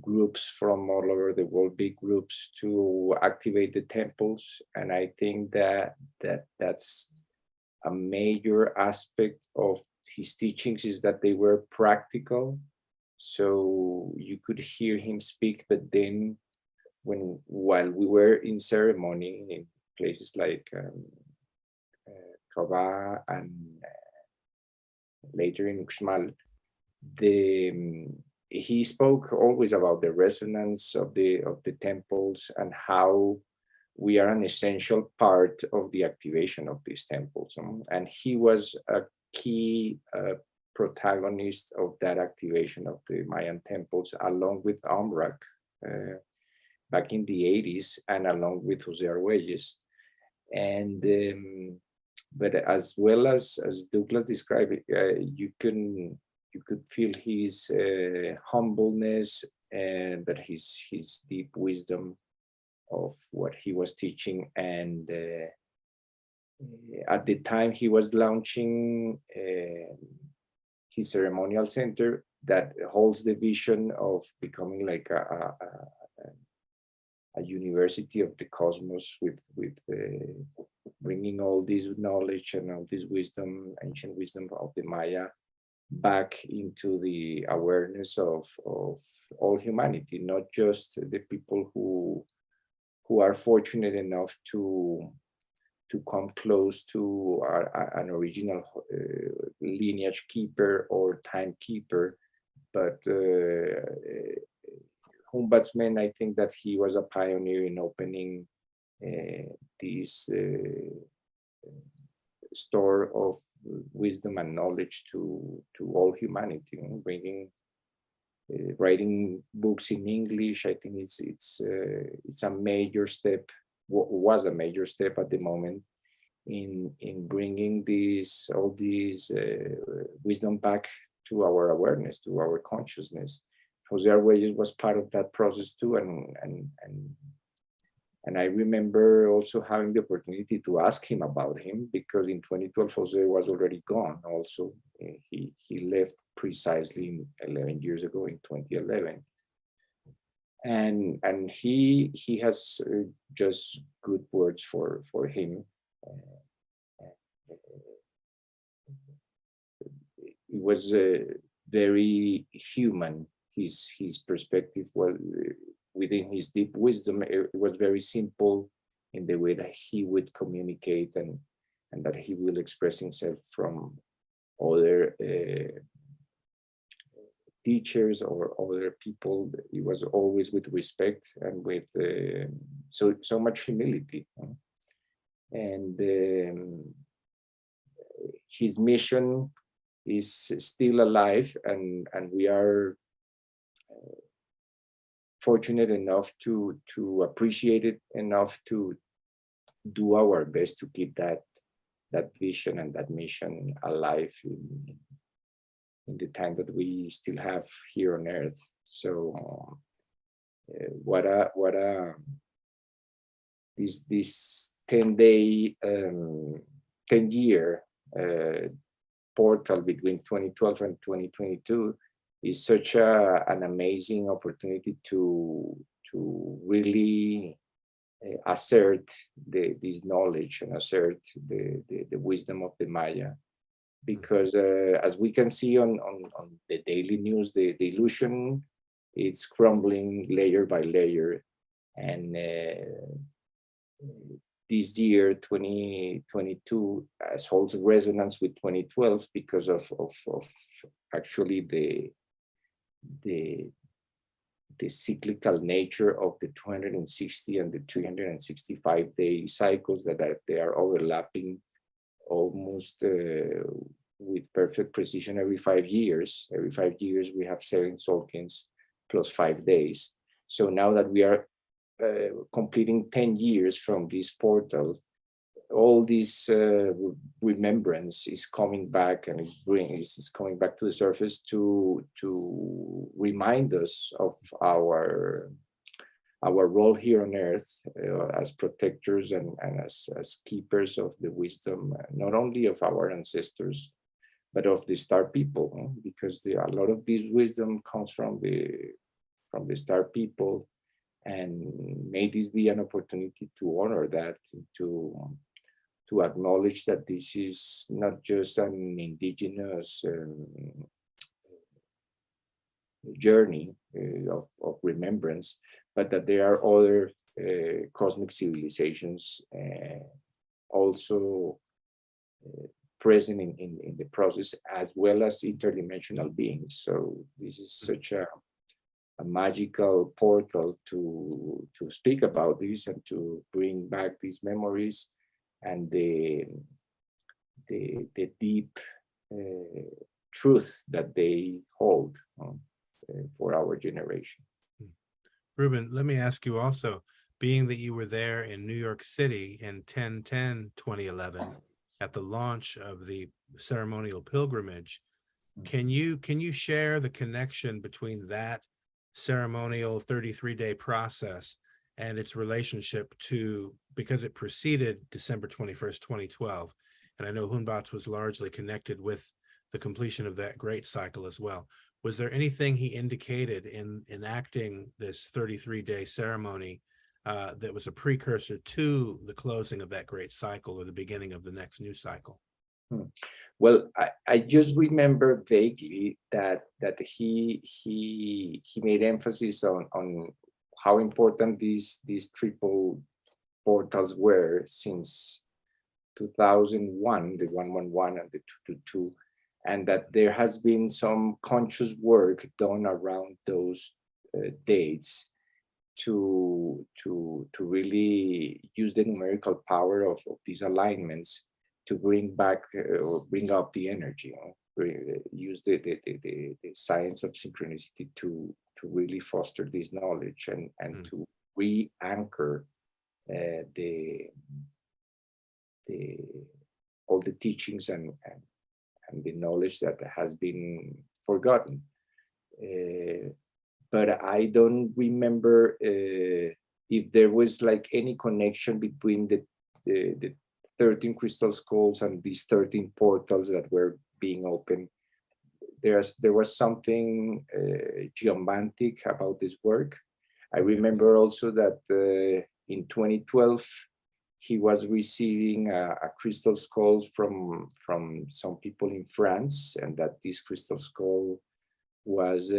groups from all over the world, big groups, to activate the temples. And I think that's a major aspect of his teachings, is that they were practical. So you could hear him speak, but then while we were in ceremony in places like Kaba and later in Uxmal, he spoke always about the resonance of the temples and how we are an essential part of the activation of these temples. And he was a key protagonist of that activation of the Mayan temples, along with Omrak back in the 80s, and along with Jose Arguelles. And but as well as Douglas described it, you could feel his humbleness, but his deep wisdom of what he was teaching. And at the time he was launching his ceremonial center that holds the vision of becoming like a university of the cosmos with bringing all this knowledge and all this wisdom, ancient wisdom of the Maya, back into the awareness of all humanity, not just the people who are fortunate enough to come close to an original lineage keeper or timekeeper, but Hunbatz Men, I think that he was a pioneer in opening this store of wisdom and knowledge to all humanity, bringing writing books in English. I think it's a major step, was a major step at the moment in bringing all these wisdom back to our awareness, to our consciousness. Jose Arguelles was part of that process too, and I remember also having the opportunity to ask him about him, because in 2012 Jose was already gone. Also, he left precisely 11 years ago in 2011, and he has just good words for him. It was very human. His perspective was within his deep wisdom. It was very simple in the way that he would communicate and that he will express himself from other teachers or other people. It was always with respect and with so much humility. And his mission is still alive, and we are fortunate enough to appreciate it enough to do our best to keep that vision and that mission alive in the time that we still have here on Earth. So this 10-day 10-year portal between 2012 and 2022 is such an amazing opportunity to really assert this knowledge and assert the wisdom of the Maya, because as we can see on the daily news, the illusion, it's crumbling layer by layer, and this year 2022 holds resonance with 2012 because of actually the cyclical nature of the 260 and the 365-day cycles that they are overlapping almost with perfect precision every 5 years. Every 5 years we have 7 Solkins plus 5 days. So now that we are completing 10 years from this portal, all this remembrance is coming back, and is coming back to the surface to remind us of our role here on Earth as protectors and as keepers of the wisdom, not only of our ancestors, but of the star people, because a lot of this wisdom comes from the star people, and may this be an opportunity to honor that, to acknowledge that this is not just an indigenous journey of remembrance, but that there are other cosmic civilizations also present in the process, as well as interdimensional beings. So this is such a magical portal to speak about this and to bring back these memories and the deep truth that they hold for our generation. Ruben, let me ask you also, being that you were there in New York City in 10/10/2011 at the launch of the ceremonial pilgrimage, can you share the connection between that ceremonial 33-day process and its relationship to, because it preceded December 21st, 2012, and I know Hunbatz was largely connected with the completion of that great cycle as well. Was there anything he indicated in enacting this 33-day ceremony that was a precursor to the closing of that great cycle or the beginning of the next new cycle? Well, I just remember vaguely that he made emphasis on how important these triple portals were since 2001, the 111 and the 222, and that there has been some conscious work done around those dates to really use the numerical power of these alignments to bring back or bring up the energy, use the science of synchronicity to really foster this knowledge and to re-anchor the all the teachings and the knowledge that has been forgotten. But I don't remember if there was like any connection between the 13 crystal skulls and these 13 portals that were being opened. There was something geomantic about this work. I remember also that in 2012, he was receiving a crystal skull from some people in France, and that this crystal skull was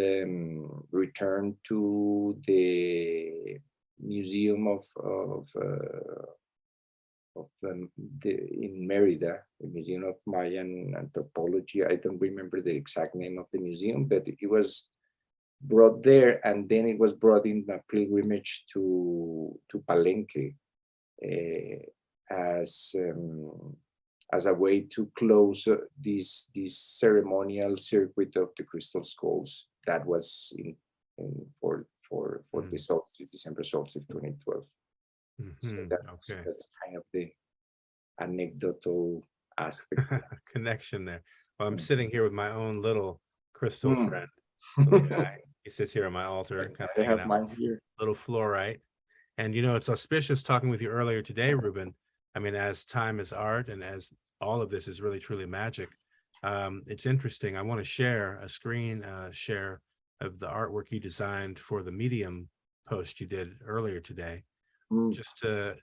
returned to the museum in Merida, the Museum of Mayan Anthropology. I don't remember the exact name of the museum, but it was brought there, and then it was brought in a pilgrimage to Palenque as a way to close this ceremonial circuit of the crystal skulls that was for the solstice, December solstice 2012. So that's kind of the anecdotal aspect. Connection there. Well, I'm sitting here with my own little crystal friend, little guy. He sits here on my altar, kind of hanging out, mine here. Little fluorite. And you know, it's auspicious talking with you earlier today, Ruben. I mean, as time is art and as all of this is really truly magic, it's interesting. I want to share a screen share of the artwork you designed for the Medium post you did earlier today, just to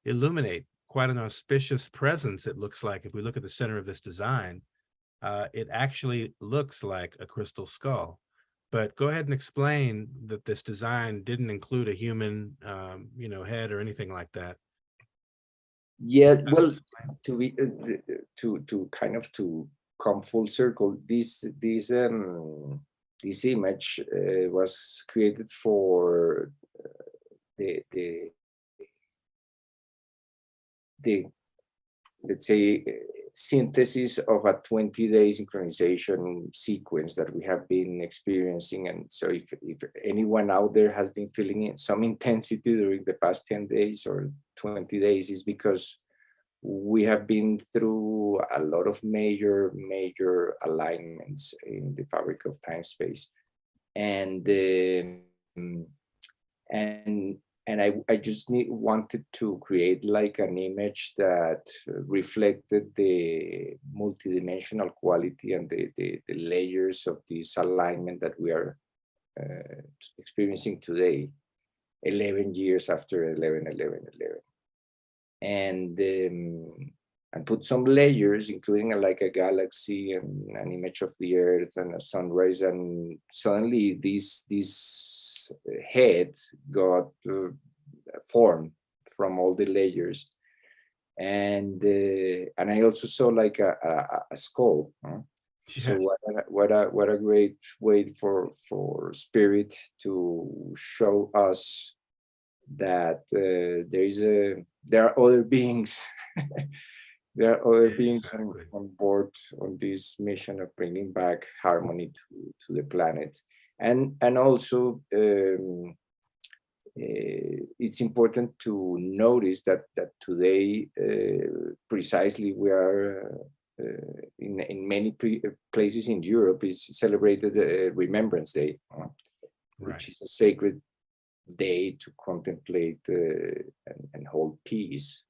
illuminate quite an auspicious presence. It looks like, if we look at the center of this design, it actually looks like a crystal skull. But go ahead and explain that this design didn't include a human, head or anything like that. Yeah, well, to kind of to come full circle, this image was created for the let's say synthesis of a 20-day synchronization sequence that we have been experiencing. And so if anyone out there has been feeling some intensity during the past 10 days or 20 days, is because we have been through a lot of major alignments in the fabric of time space. And I just wanted to create like an image that reflected the multidimensional quality and the layers of this alignment that we are experiencing today, 11 years after 11/11/11. And put some layers, including like a galaxy and an image of the Earth and a sunrise, and suddenly this head got formed from all the layers, and I also saw like a skull. So what a great way for spirit to show us that there are other beings. There are other beings on board on this mission of bringing back harmony to the planet. And also it's important to notice that today precisely we are in many places in Europe is celebrated Remembrance Day, which is a sacred day to contemplate and hold peace.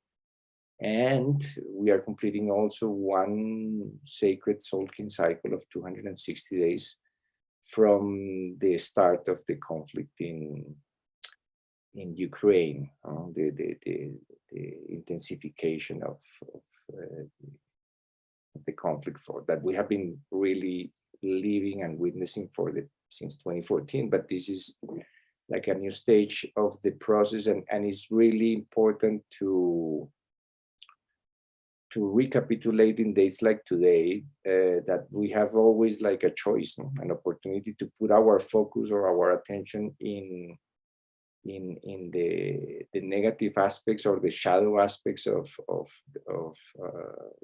And we are completing also one sacred Solkin cycle of 260 days from the start of the conflict in Ukraine, the intensification of the conflict for that we have been really living and witnessing since 2014. But this is like a new stage of the process, and it's really important to recapitulate in days like today that we have always like a choice, an opportunity to put our focus or our attention in the negative aspects or the shadow aspects of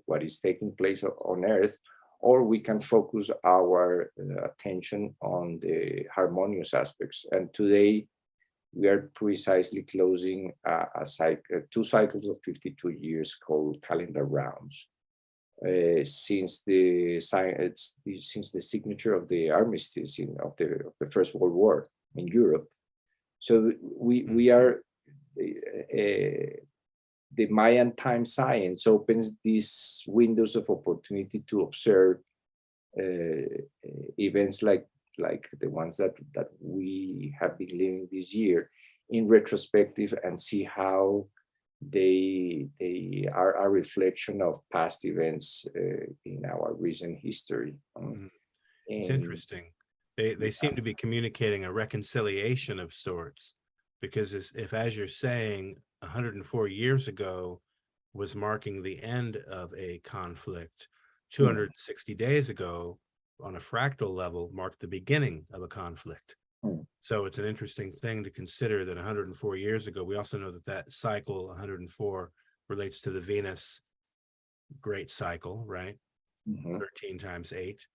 what is taking place on Earth, or we can focus our attention on the harmonious aspects. And today we are precisely closing two cycles of 52 years called calendar rounds since the signature of the armistice of the First World War in Europe. So we are the Mayan time science opens these windows of opportunity to observe events like the ones that we have been living this year in retrospective, and see how they are a reflection of past events in our recent history. It's interesting. They seem to be communicating a reconciliation of sorts, because if, as you're saying, 104 years ago was marking the end of a conflict, 260 days ago on a fractal level marked the beginning of a conflict. So it's an interesting thing to consider that 104 years ago, we also know that cycle 104 relates to the Venus great cycle, right? 13 times 8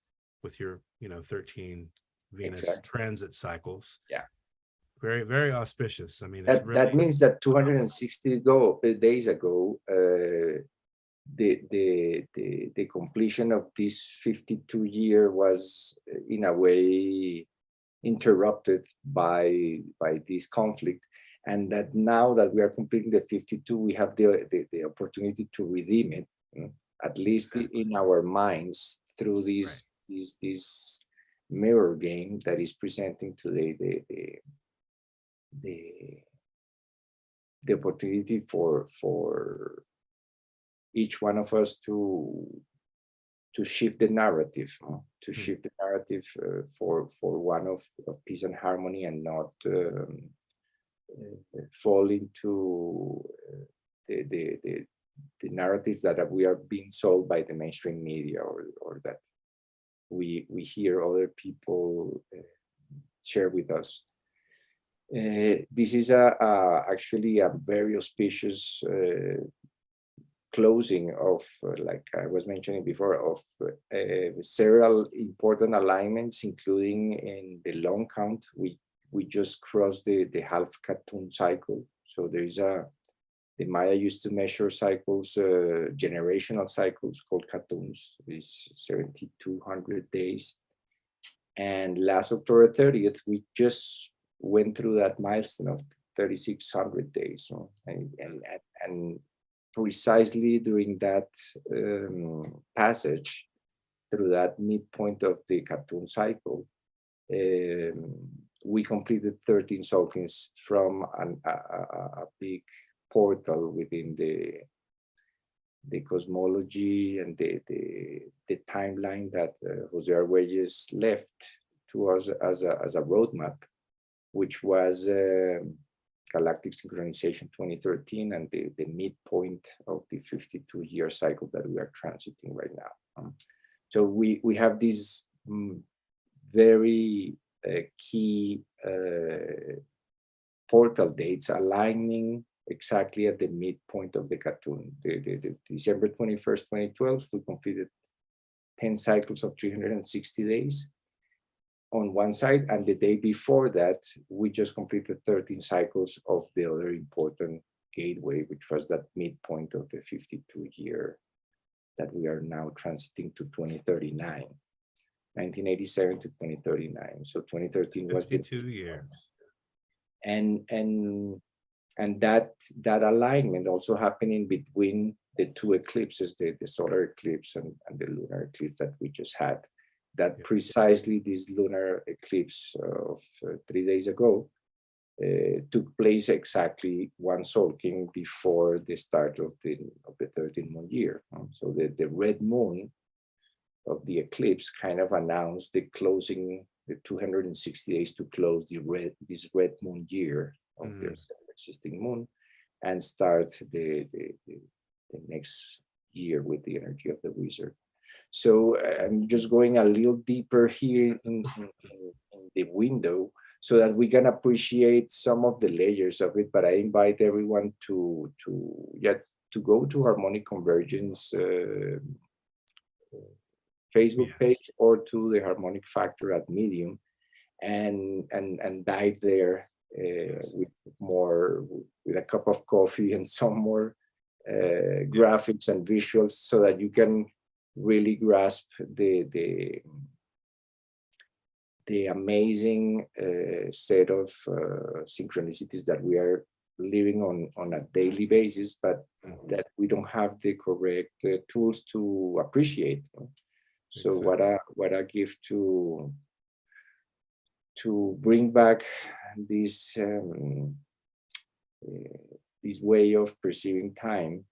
with your 13 Venus transit cycles. Yeah, very, very auspicious. I mean, that means that 260 days ago, the completion of this 52 year was in a way interrupted by this conflict, and that now that we are completing the 52, we have the opportunity to redeem it, at least in our minds, through this mirror game that is presenting today the opportunity for each one of us to shift the narrative, shift the narrative for one of peace and harmony, and not fall into the narratives that we are being sold by the mainstream media, or that we hear other people share with us. This is actually a very auspicious closing of, like I was mentioning before, of several important alignments, including in the long count. We just crossed the half Katun cycle. So there is the Maya used to measure cycles, generational cycles called Katuns, is 7,200 days. And last October 30th, we just went through that milestone of 3,600 days. And precisely during that passage through that midpoint of the Katun cycle, we completed 13 Sulkins from a big portal within the cosmology and the timeline that Jose Arguelles left to us as a roadmap, which was Galactic Synchronization 2013 and the midpoint of the 52-year cycle that we are transiting right now. So we have these very key portal dates aligning exactly at the midpoint of the Katun. The December 21st, 2012, we completed 10 cycles of 360 days on one side, and the day before that, we just completed 13 cycles of the other important gateway, which was that midpoint of the 52-year that we are now transiting to 2039, 1987 to 2039. So 2013 was the 52 years. And that alignment also happening between the two eclipses, the solar eclipse and the lunar eclipse that we just had. That precisely this lunar eclipse of 3 days ago took place exactly one Solking before the start of the 13th year. So the red moon of the eclipse kind of announced the closing, the 260 days to close this red moon year of the existing moon, and start the next year with the energy of the wizard. So I'm just going a little deeper here in the window so that we can appreciate some of the layers of it. But I invite everyone to go to Harmonic Convergence Facebook page or to the Harmonic Factor at Medium, and dive there with a cup of coffee and some more graphics and visuals, so that you can really grasp the amazing set of synchronicities that we are living on a daily basis, but that we don't have the correct tools to appreciate. So exactly. what a gift to bring back this this way of perceiving time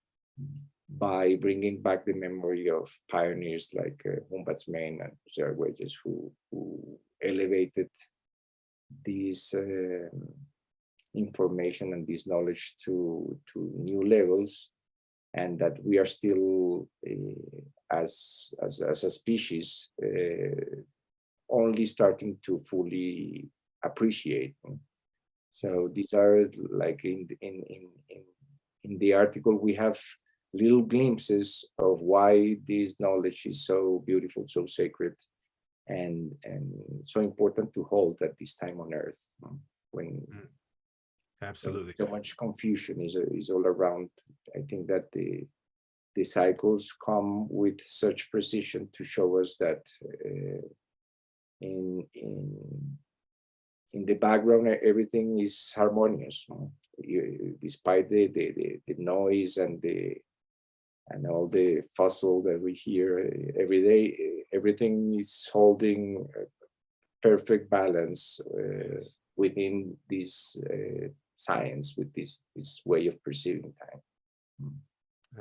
by bringing back the memory of pioneers like Hunbatz Men and Crystal who elevated this information and this knowledge to new levels, and that we are still as a species only starting to fully appreciate. So these are like in the article, we have little glimpses of why this knowledge is so beautiful, so sacred, and so important to hold at this time on Earth, when absolutely so much confusion is all around. I think that the cycles come with such precision to show us that in the background everything is harmonious, despite the noise and all the fussle that we hear every day. Everything is holding a perfect balance within this science, with this way of perceiving time.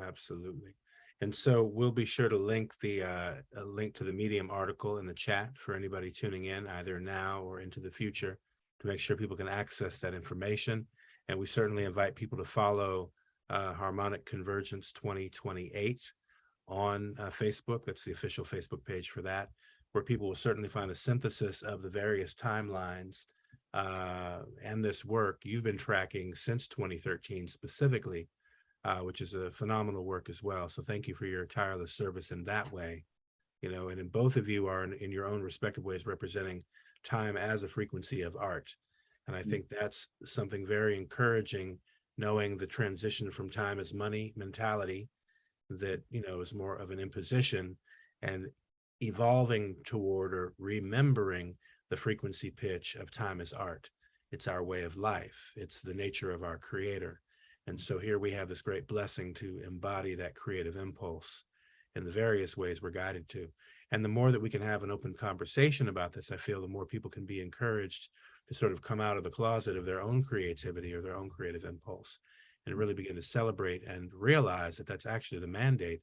Absolutely. And so we'll be sure to link a link to the Medium article in the chat for anybody tuning in, either now or into the future, to make sure people can access that information. And we certainly invite people to follow Harmonic Convergence 2028 on Facebook. That's the official Facebook page for that, where people will certainly find a synthesis of the various timelines and this work you've been tracking since 2013 specifically, which is a phenomenal work as well. So thank you for your tireless service in that way. And in both of you are in your own respective ways representing time as a frequency of art. And I think that's something very encouraging, knowing the transition from time as money mentality that, is more of an imposition, and evolving toward or remembering the frequency pitch of time as art. It's our way of life. It's the nature of our creator. And so here we have this great blessing to embody that creative impulse in the various ways we're guided to. And the more that we can have an open conversation about this, I feel the more people can be encouraged to sort of come out of the closet of their own creativity or their own creative impulse, and really begin to celebrate and realize that that's actually the mandate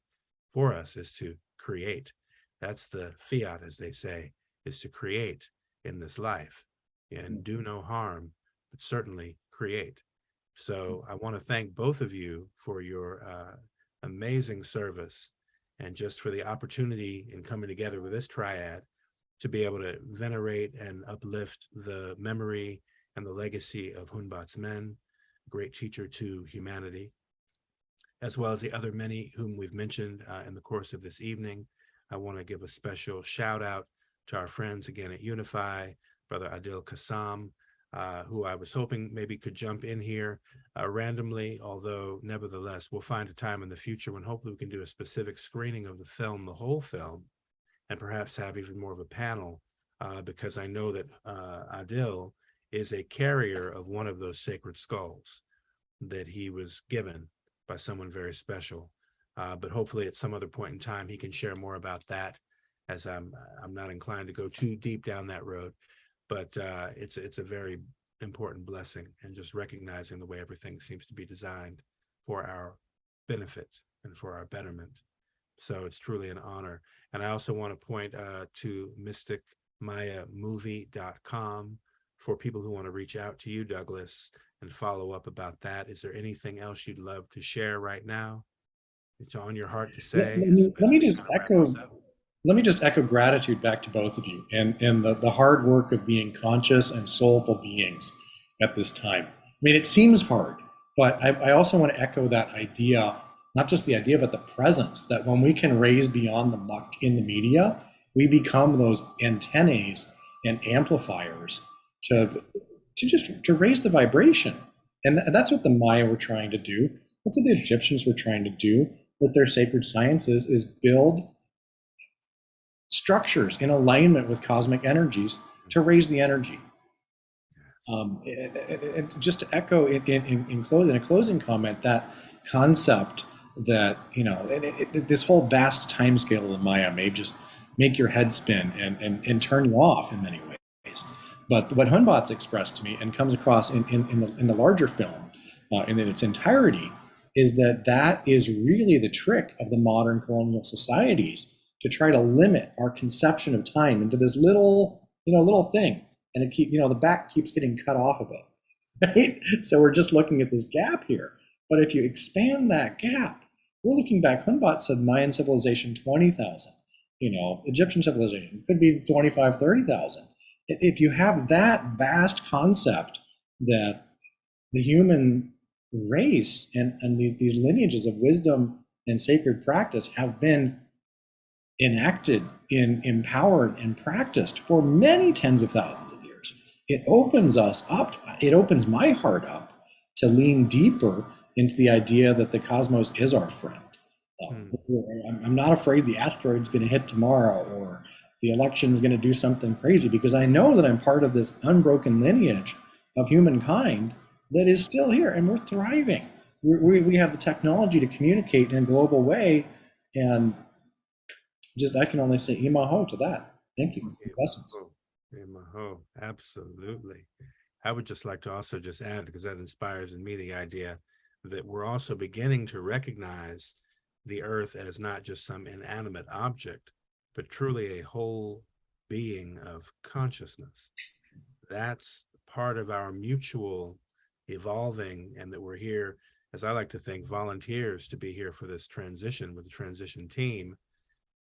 for us, is to create. That's the fiat, as they say, is to create in this life and do no harm, but certainly create. So I want to thank both of you for your amazing service, and just for the opportunity in coming together with this triad to be able to venerate and uplift the memory and the legacy of Hunbatz Men, great teacher to humanity, as well as the other many whom we've mentioned in the course of this evening. I want to give a special shout out to our friends again at Unify, Brother Adil Kassam, who I was hoping maybe could jump in here randomly, although nevertheless, we'll find a time in the future when hopefully we can do a specific screening of the film, the whole film, and perhaps have even more of a panel, because I know that Adil is a carrier of one of those sacred skulls that he was given by someone very special. But hopefully at some other point in time, he can share more about that, as I'm not inclined to go too deep down that road. But it's a very important blessing, and just recognizing the way everything seems to be designed for our benefit and for our betterment. So it's truly an honor. And I also want to point to mysticmayamovie.com for people who want to reach out to you, Douglas, and follow up about that. Is there anything else you'd love to share right now? It's on your heart to say. Let me just echo. Let me just echo gratitude back to both of you and the hard work of being conscious and soulful beings at this time. I mean, it seems hard, but I also want to echo that idea, not just the idea, but the presence that when we can raise beyond the muck in the media, we become those antennae and amplifiers to raise the vibration. And that's what the Maya were trying to do. That's what the Egyptians were trying to do with their sacred sciences, is build structures in alignment with cosmic energies to raise the energy. Just to echo in a closing comment, that concept that, you know, this whole vast timescale of the Maya may just make your head spin and turn you off in many ways. But what Hunbatz expressed to me and comes across in the larger film in its entirety is that is really the trick of the modern colonial societies, to try to limit our conception of time into this little thing, and the back keeps getting cut off of it, right? So we're just looking at this gap here. But if you expand that gap, we're looking back. Hunbatz said Mayan civilization 20,000, Egyptian civilization could be 25, 30,000. If you have that vast concept that the human race and these lineages of wisdom and sacred practice have been enacted, empowered, and practiced for many tens of thousands of years, it opens us up. It opens my heart up to lean deeper into the idea that the cosmos is our friend. I'm not afraid the asteroid's going to hit tomorrow, or the election is going to do something crazy, because I know that I'm part of this unbroken lineage of humankind that is still here, and we're thriving. We have the technology to communicate in a global way, and I can only say imaho to that. Thank you. Blessings. Imaho, absolutely. I would just like to also just add, because that inspires in me the idea that we're also beginning to recognize the earth as not just some inanimate object, but truly a whole being of consciousness. That's part of our mutual evolving, and that we're here, as I like to think, volunteers to be here for this transition with the transition team,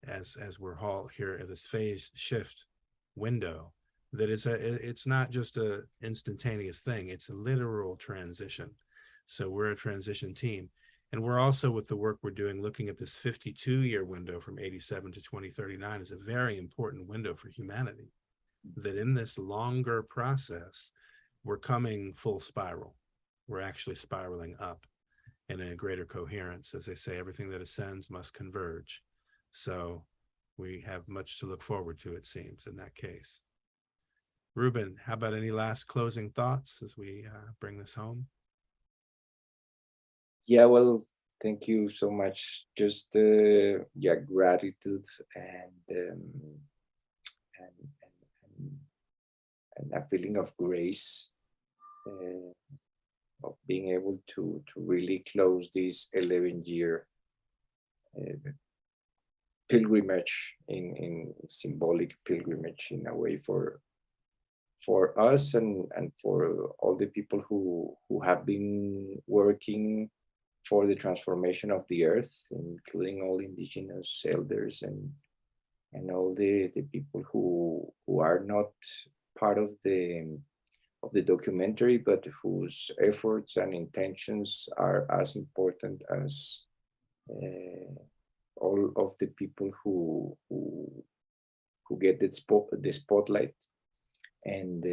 as we're all here at this phase shift window. That it's not just a instantaneous thing, it's a literal transition. So we're a transition team. And we're also, with the work we're doing, looking at this 52-year window from 87 to 2039 is a very important window for humanity. That in this longer process, we're coming full spiral. We're actually spiraling up in a greater coherence. As they say, everything that ascends must converge. So we have much to look forward to, it seems, in that case. Ruben, how about any last closing thoughts as we bring this home? Yeah, well, thank you so much. Just gratitude and a feeling of grace, of being able to really close this 11-year pilgrimage, in symbolic pilgrimage in a way for us and for all the people who have been working for the transformation of the earth, including all indigenous elders and all the people who are not part of the documentary, but whose efforts and intentions are as important as all of the people who get the spotlight. And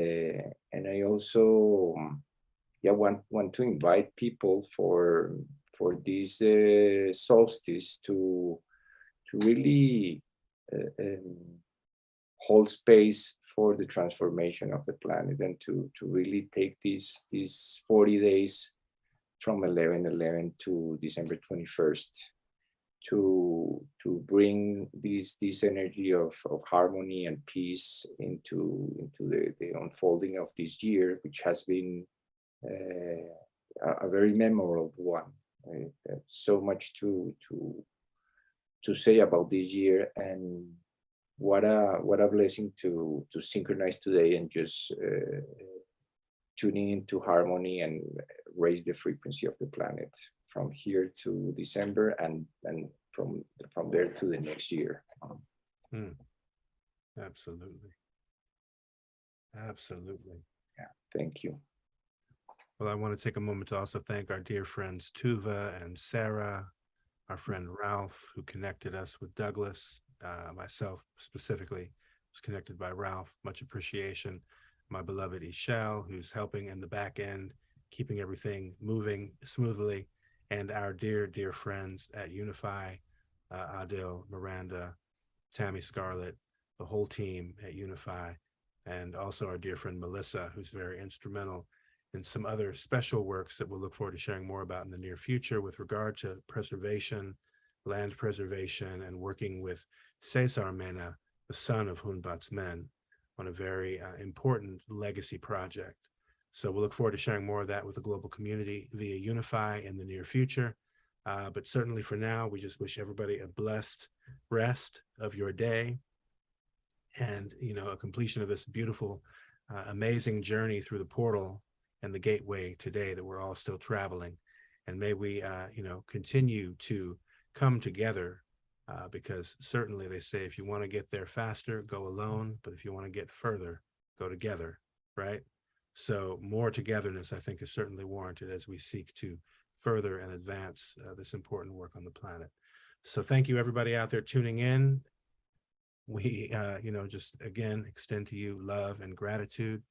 I also want to invite people for this solstice to really hold space for the transformation of the planet, and to really take these 40 days from 11/11 to December 21st to bring this energy of harmony and peace into the unfolding of this year, which has been a very memorable one. So much to say about this year, and what a blessing to synchronize today and just tuning into harmony and raise the frequency of the planet from here to December, and from there to the next year. Absolutely. Absolutely. Yeah, thank you. Well, I want to take a moment to also thank our dear friends Tuva and Sarah, our friend Ralph, who connected us with Douglas. Myself specifically was connected by Ralph. Much appreciation. My beloved Ishel, who's helping in the back end, keeping everything moving smoothly, and our dear, dear friends at Unify, Adil, Miranda, Tammy Scarlett, the whole team at Unify, and also our dear friend Melissa, who's very instrumental in some other special works that we'll look forward to sharing more about in the near future with regard to preservation, land preservation, and working with Cesar Mena, the son of Hunbatz Men, on a very important legacy project. So we'll look forward to sharing more of that with the global community via Unify in the near future. But certainly for now, we just wish everybody a blessed rest of your day, and a completion of this beautiful, amazing journey through the portal and the gateway today that we're all still traveling. And may we, continue to come together, because certainly they say, if you want to get there faster, go alone. But if you want to get further, go together, right? So more togetherness, I think, is certainly warranted as we seek to further and advance this important work on the planet. So thank you, everybody out there tuning in. We, just again, extend to you love and gratitude,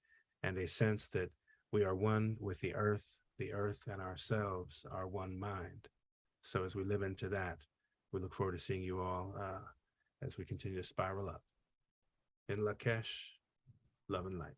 and a sense that we are one with the earth and ourselves are one mind. So as we live into that, we look forward to seeing you all as we continue to spiral up. In Lakesh, love and light.